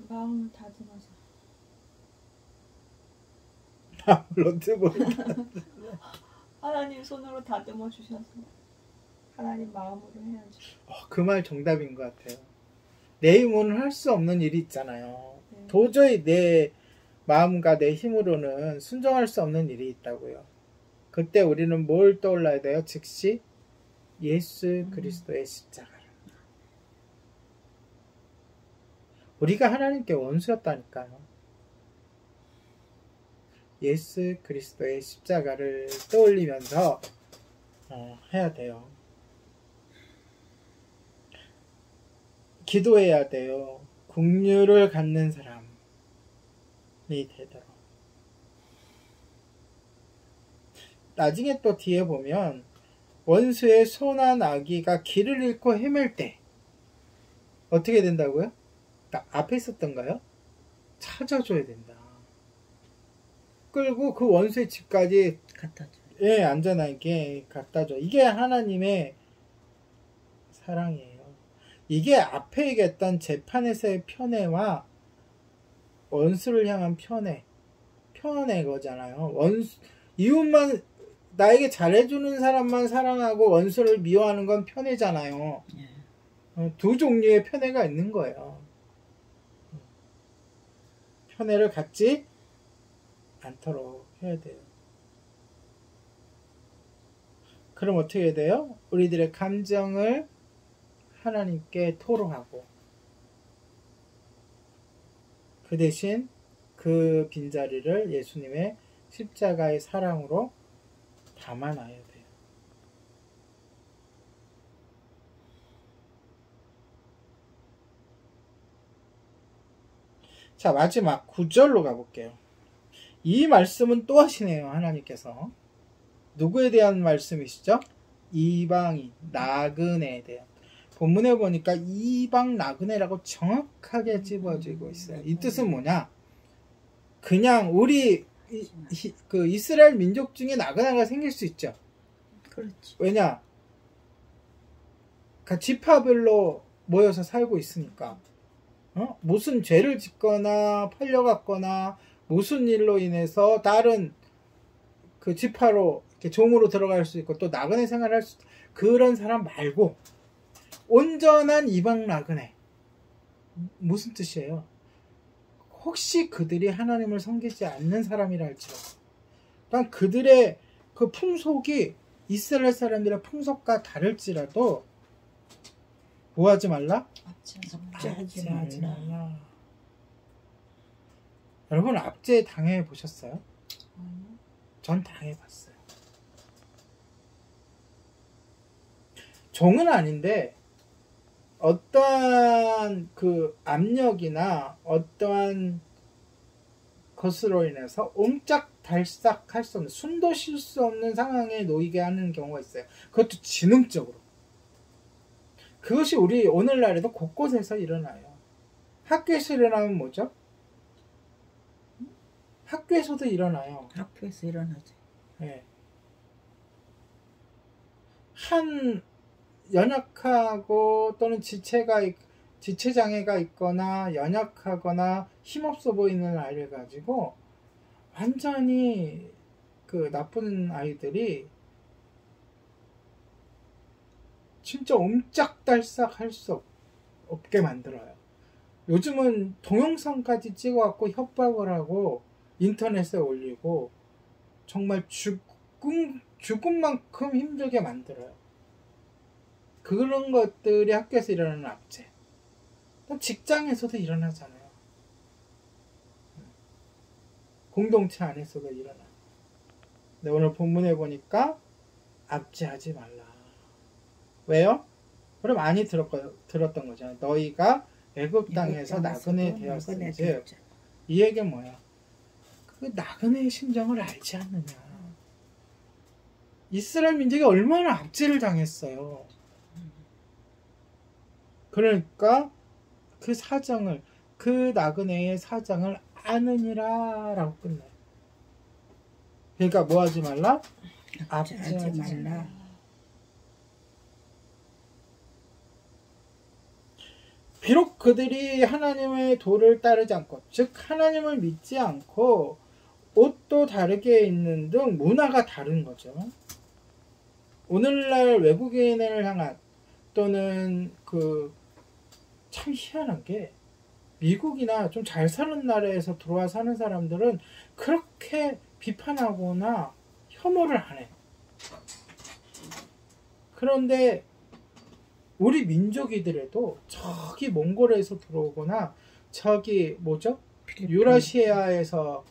마음을 다듬어서. 마음을 어떻게 하나님 손으로 다듬어 주셔서 하나님 마음으로 해야죠. 그 말 정답인 것 같아요. 내 힘으로는 할 수 없는 일이 있잖아요. 네. 도저히 내 마음과 내 힘으로는 순종할 수 없는 일이 있다고요. 그때 우리는 뭘 떠올라야 돼요? 즉시 예수 그리스도의 십자가를. 우리가 하나님께 원수였다니까요. 예수 그리스도의 십자가를 떠올리면서 해야 돼요. 기도해야 돼요. 긍휼을 갖는 사람이 되도록. 나중에 또 뒤에 보면 원수의 소나 아기가 길을 잃고 헤맬 때 어떻게 된다고요? 앞에 있었던가요? 찾아줘야 된다. 끌고 그 원수의 집까지 갖다 줘. 예, 안전하게 갖다 줘. 이게 하나님의 사랑이에요. 이게 앞에 얘기했던 재판에서의 편애와 원수를 향한 편애 거잖아요. 이웃만 나에게 잘해주는 사람만 사랑하고 원수를 미워하는 건 편애잖아요. 두 종류의 편애가 있는 거예요. 편애를 갖지 않도록 해야 돼요. 그럼 어떻게 해야 돼요? 우리들의 감정을 하나님께 토로하고 그 대신 그 빈자리를 예수님의 십자가의 사랑으로 담아놔야 돼요. 자, 마지막 9절로 가볼게요. 이 말씀은 또 하시네요. 하나님께서. 누구에 대한 말씀이시죠? 이방인, 나그네에 대한. 본문에 보니까 이방 나그네라고 정확하게 집어지고 있어요. 이 뜻은 뭐냐? 그냥 우리 그 이스라엘 민족 중에 나그네가 생길 수 있죠. 그렇지. 왜냐? 그 지파별로 모여서 살고 있으니까. 무슨 죄를 짓거나 팔려갔거나 무슨 일로 인해서 다른 그 지파로 이렇게 종으로 들어갈 수 있고 또 나그네 생활을 할 수 있고 그런 사람 말고 온전한 이방 나그네. 무슨 뜻이에요? 혹시 그들이 하나님을 섬기지 않는 사람이라 할지라도 그러니까 그들의 그 풍속이 이스라엘 사람들의 풍속과 다를지라도 뭐 하지 말라? 압제하지 말라. 여러분 압제 당해 보셨어요? 전 당해봤어요. 종은 아닌데 어떠한 그 압력이나 어떠한 것으로 인해서 옴짝달싹 할 수 없는 숨도 쉴 수 없는 상황에 놓이게 하는 경우가 있어요. 그것도 지능적으로. 그것이 우리 오늘날에도 곳곳에서 일어나요. 학교에서 일어나면 뭐죠? 학교에서도 일어나요. 학교에서 일어나죠. 네. 한 연약하고 또는 지체장애가 있거나 연약하거나 힘없어 보이는 아이를 가지고 완전히 그 나쁜 아이들이 진짜 옴짝달싹 할 수 없게 만들어요. 요즘은 동영상까지 찍어갖고 협박을 하고 인터넷에 올리고 정말 죽은 만큼 힘들게 만들어요. 그런 것들이 학교에서 일어나는 압제. 또 직장에서도 일어나잖아요. 공동체 안에서도 일어나. 근데 오늘 본문에 보니까 압제하지 말라. 왜요? 그럼 많이 들었던 거잖아요. 너희가 애굽 땅에서 나그네 되었은즉 이 얘기는 뭐야? 그 나그네의 심정을 알지 않느냐. 이스라엘 민족이 얼마나 압제를 당했어요. 그러니까 그 사정을 그 나그네의 사정을 아느니라 라고 끝나요. 그러니까 뭐 하지 말라? 압제하지 말라. 비록 그들이 하나님의 도를 따르지 않고 즉 하나님을 믿지 않고 옷도 다르게 입는 등 문화가 다른 거죠. 오늘날 외국인을 향한 또는 그 참 희한한 게 미국이나 좀 잘 사는 나라에서 들어와 사는 사람들은 그렇게 비판하거나 혐오를 안 해. 그런데 우리 민족이더라도 저기 몽골에서 들어오거나 저기 뭐죠? 유라시아에서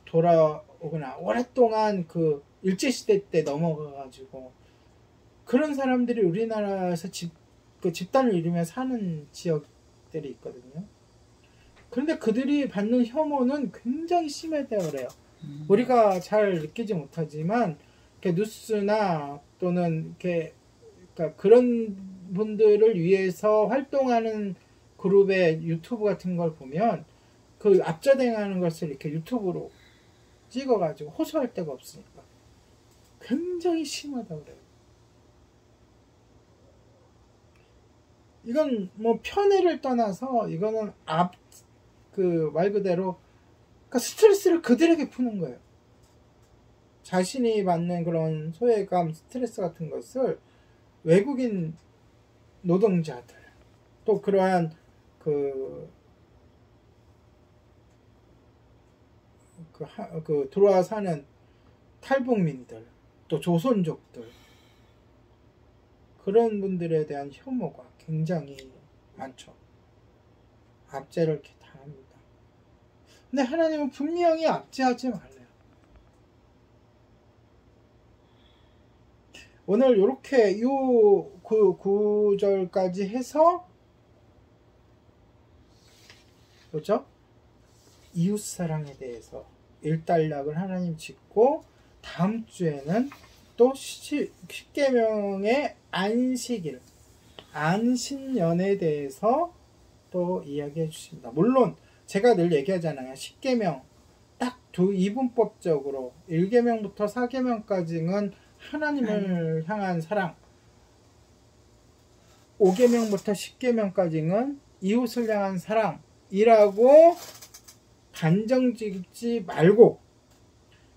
돌아오거나 오랫동안 그 일제시대 때 넘어가가지고 그런 사람들이 우리나라에서 집단을 이루며 사는 지역들이 있거든요. 그런데 그들이 받는 혐오는 굉장히 심하다고 그래요. 우리가 잘 느끼지 못하지만 이렇게 뉴스나 또는 이렇게 그러니까 그런 분들을 위해서 활동하는 그룹의 유튜브 같은 걸 보면 그 압자당하는 것을 이렇게 유튜브로 찍어가지고 호소할 데가 없으니까 굉장히 심하다고 그래요. 이건 뭐 편애를 떠나서 이거는 말 그대로 그러니까 스트레스를 그들에게 푸는 거예요. 자신이 받는 그런 소외감, 스트레스 같은 것을 외국인 노동자들 또 그러한 들어와 사는 탈북민들 또 조선족들 그런 분들에 대한 혐오가 굉장히 많죠. 압제를 이렇게 당합니다. 근데 하나님은 분명히 압제하지 말래요. 오늘 이렇게 그 구절까지 해서 뭐죠? 이웃사랑에 대해서 일단락을 하나님 짓고 다음 주에는 또 십계명의 안식일, 안신년에 대해서 또 이야기해 주십니다. 물론 제가 늘 얘기하잖아요. 십계명 딱 이분법적으로 1계명부터 4계명까지는 하나님을 향한 사랑, 5계명부터 10계명까지는 이웃을 향한 사랑이라고 단정 짓지 말고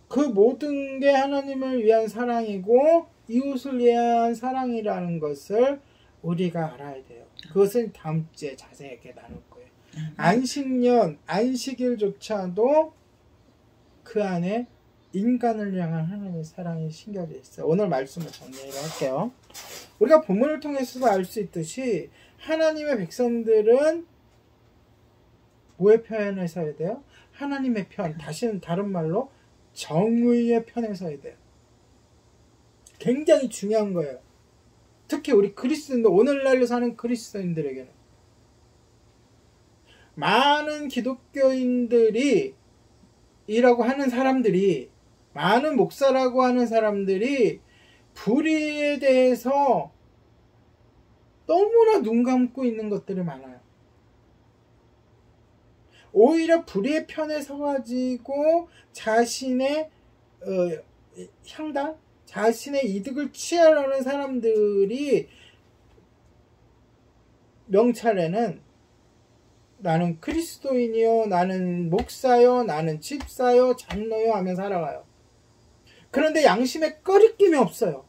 그 모든 게 하나님을 위한 사랑이고 이웃을 위한 사랑이라는 것을 우리가 알아야 돼요. 그것은 다음 주에 자세하게 나눌 거예요. 안식년, 안식일조차도 그 안에 인간을 향한 하나님의 사랑이 심겨져 있어요. 오늘 말씀을 정리를 할게요. 우리가 본문을 통해서도 알 수 있듯이 하나님의 백성들은 뭐의 편에 서야 돼요? 하나님의 편, 다른 말로 정의의 편에 서야 돼요. 굉장히 중요한 거예요. 특히 우리 그리스도인들, 오늘날로 사는 그리스도인들에게는 많은 기독교인들이 이라고 하는 사람들이, 많은 목사라고 하는 사람들이 불의에 대해서 너무나 눈 감고 있는 것들이 많아요. 오히려 불의의 편에 서가지고 자신의 향당, 자신의 이득을 취하려는 사람들이 명찰에는 나는 그리스도인이요, 나는 목사요, 나는 집사요, 장로요 하며 살아가요. 그런데 양심에 꺼리낌이 없어요.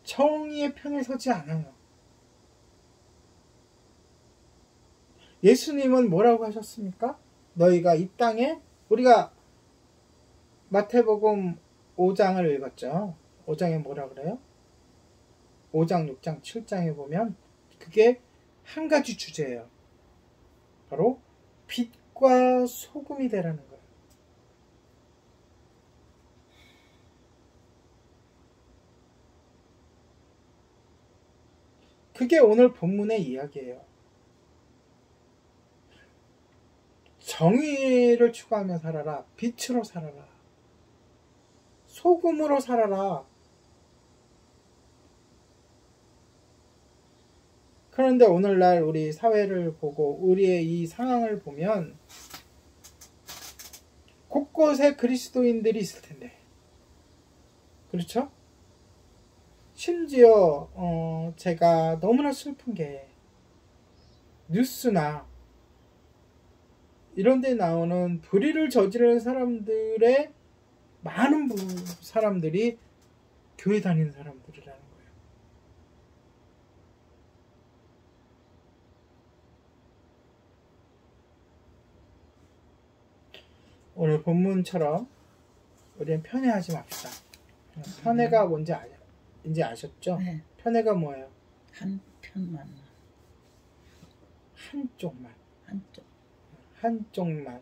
정의의 편에 서지 않아요. 예수님은 뭐라고 하셨습니까? 너희가 이 땅에, 우리가 마태복음 5장을 읽었죠. 5장에 뭐라 그래요? 5장, 6장, 7장에 보면 그게 한 가지 주제예요. 바로 빛과 소금이 되라는 거예요. 그게 오늘 본문의 이야기예요. 정의를 추구하며 살아라. 빛으로 살아라. 소금으로 살아라. 그런데 오늘날 우리 사회를 보고 우리의 이 상황을 보면 곳곳에 그리스도인들이 있을 텐데, 그렇죠? 심지어 제가 너무나 슬픈 게 뉴스나 이런 데 나오는 불의를 저지르는 사람들의 많은 사람들이 교회 다니는 사람들이라는 거예요. 오늘 본문처럼 우리는 편애하지 맙시다. 편애가 뭔지 이제 아셨죠? 네. 편애가 뭐예요? 한편만. 한쪽만. 한쪽. 한쪽만.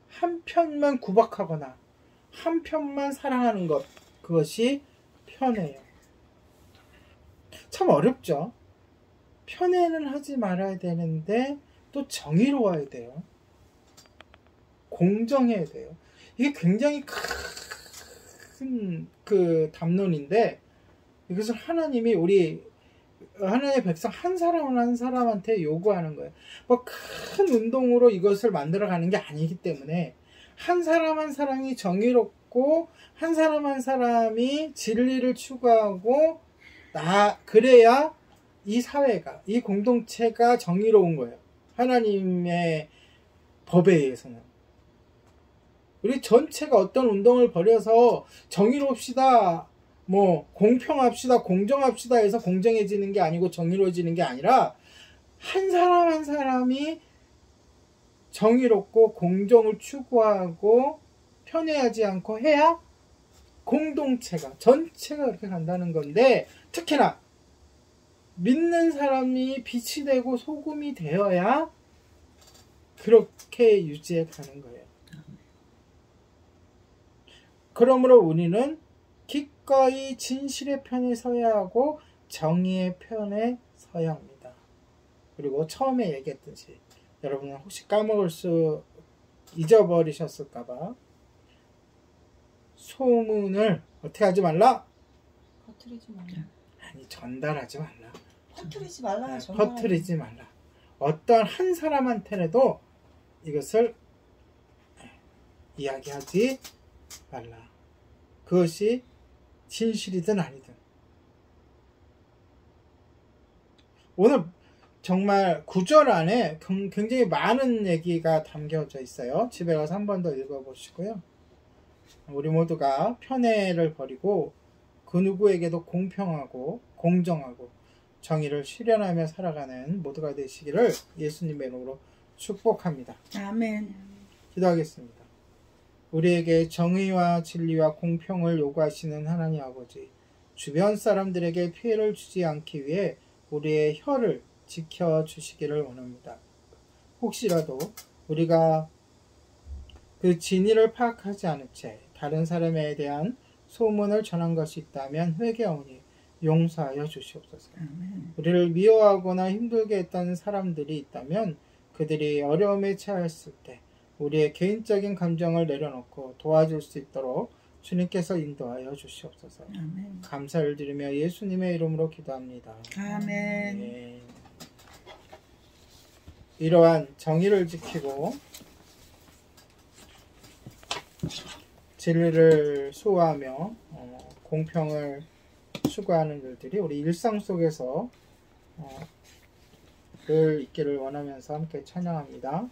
한편만 구박하거나 한편만 사랑하는 것, 그것이 편애예요. 참 어렵죠? 편애는 하지 말아야 되는데 또 정의로워야 돼요. 공정해야 돼요. 이게 굉장히 큰 그 담론인데, 이것을 하나님이 하나님의 백성 한 사람한테 요구하는 거예요. 뭐 큰 운동으로 이것을 만들어가는 게 아니기 때문에 한 사람 한 사람이 정의롭고 한 사람 한 사람이 진리를 추구하고 그래야 이 사회가, 이 공동체가 정의로운 거예요. 하나님의 법에 의해서는. 우리 전체가 어떤 운동을 벌여서 정의롭시다, 뭐 공평합시다, 공정합시다 해서 공정해지는 게 아니고 정의로워지는 게 아니라 한 사람 한 사람이 정의롭고 공정을 추구하고 편애하지 않고 해야 공동체가, 전체가 그렇게 간다는 건데, 특히나 믿는 사람이 빛이 되고 소금이 되어야 그렇게 유지해 가는 거예요. 그러므로 우리는 기꺼이 진실의 편에 서야 하고 정의의 편에 서야 합니다. 그리고 처음에 얘기했듯이, 여러분은 혹시 잊어버리셨을까봐, 소문을 어떻게 하지 말라? 퍼뜨리지 말라. 아니, 전달하지 말라. 퍼뜨리지 말라. 퍼뜨리지 말라. 어떤 한 사람한테라도 이것을 이야기하지 말라. 그것이 진실이든 아니든. 오늘 정말 9절 안에 굉장히 많은 얘기가 담겨져 있어요. 집에 가서 한 번 더 읽어보시고요. 우리 모두가 편애를 버리고 그 누구에게도 공평하고 공정하고 정의를 실현하며 살아가는 모두가 되시기를 예수님의 이름으로 축복합니다. 아멘. 기도하겠습니다. 우리에게 정의와 진리와 공평을 요구하시는 하나님 아버지, 주변 사람들에게 피해를 주지 않기 위해 우리의 혀를 지켜주시기를 원합니다. 혹시라도 우리가 그 진리를 파악하지 않은 채 다른 사람에 대한 소문을 전한 것이 있다면 회개하오니 용서하여 주시옵소서. 아멘. 우리를 미워하거나 힘들게 했던 사람들이 있다면 그들이 어려움에 처했을 때 우리의 개인적인 감정을 내려놓고 도와줄 수 있도록 주님께서 인도하여 주시옵소서. 아멘. 감사를 드리며 예수님의 이름으로 기도합니다. 아멘. 네. 이러한 정의를 지키고 진리를 수호하며 공평을 추구하는 일들이 우리 일상 속에서 늘 있기를 원하면서 함께 찬양합니다.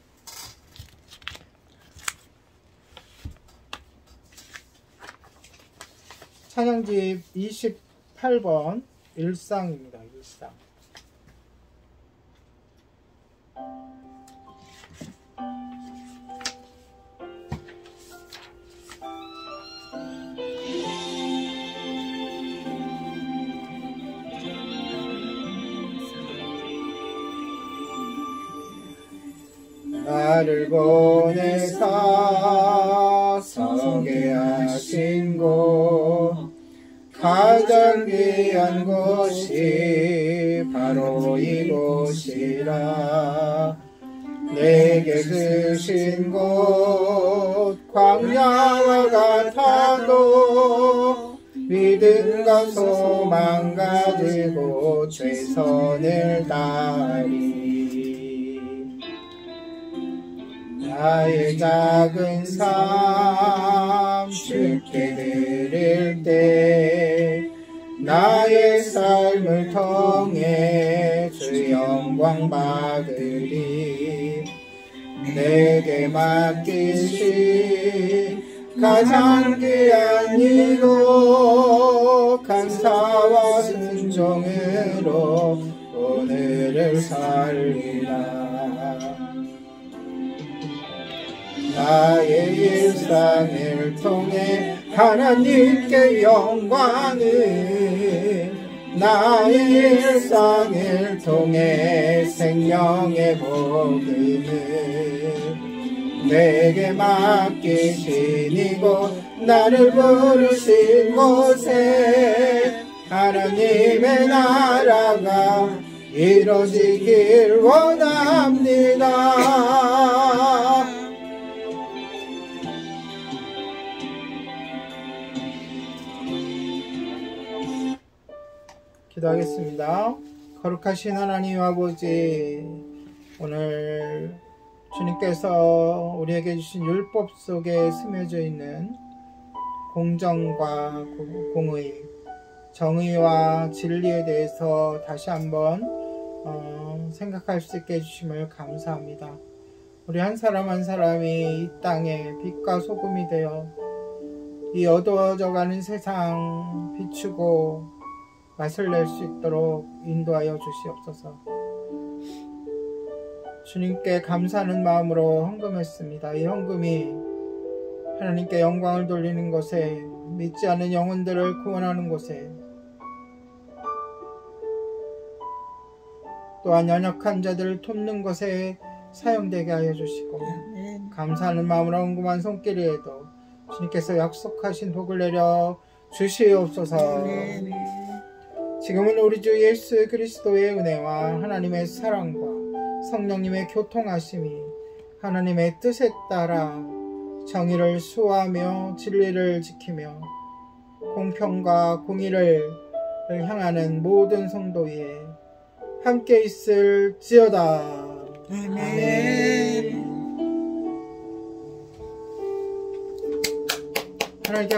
찬양집 28번 일상입니다. 일상. 나를 보내사 서게 하신 곳, 가장 귀한 곳이 바로 이곳이라. 내게 주신 곳 광야와 같아도 믿음과 소망 가지고 최선을 다하리. 나의 작은 삶 주께 드릴 때 나의 삶을 통해 주 영광 받으리. 내게 맡기신 가장 귀한 이곳 감사와 순종으로 오늘을 살리라. 나의 일상을 통해 하나님께 영광을, 나의 일상을 통해 생명의 복음을 내게 맡기신 이곳, 나를 부르신 곳에 하나님의 나라가 이루어지길 원합니다. 기도하겠습니다. 거룩하신 하나님 아버지, 오늘 주님께서 우리에게 주신 율법 속에 스며져 있는 공정과 공의, 정의와 진리에 대해서 다시 한번 생각할 수 있게 해주심을 감사합니다. 우리 한 사람 한 사람이 이 땅에 빛과 소금이 되어 이 어두워져가는 세상 비추고 맛을 낼 수 있도록 인도하여 주시옵소서. 주님께 감사하는 마음으로 헌금했습니다. 이 헌금이 하나님께 영광을 돌리는 것에, 믿지 않는 영혼들을 구원하는 곳에, 또한 연약한 자들을 돕는 것에 사용되게 하여 주시고, 감사하는 마음으로 헌금한 손길에도 주님께서 약속하신 복을 내려 주시옵소서. 지금은 우리 주 예수 그리스도의 은혜와 하나님의 사랑과 성령님의 교통하심이 하나님의 뜻에 따라 정의를 수호하며 진리를 지키며 공평과 공의를 향하는 모든 성도 위에 함께 있을지어다. 아멘. 하나님께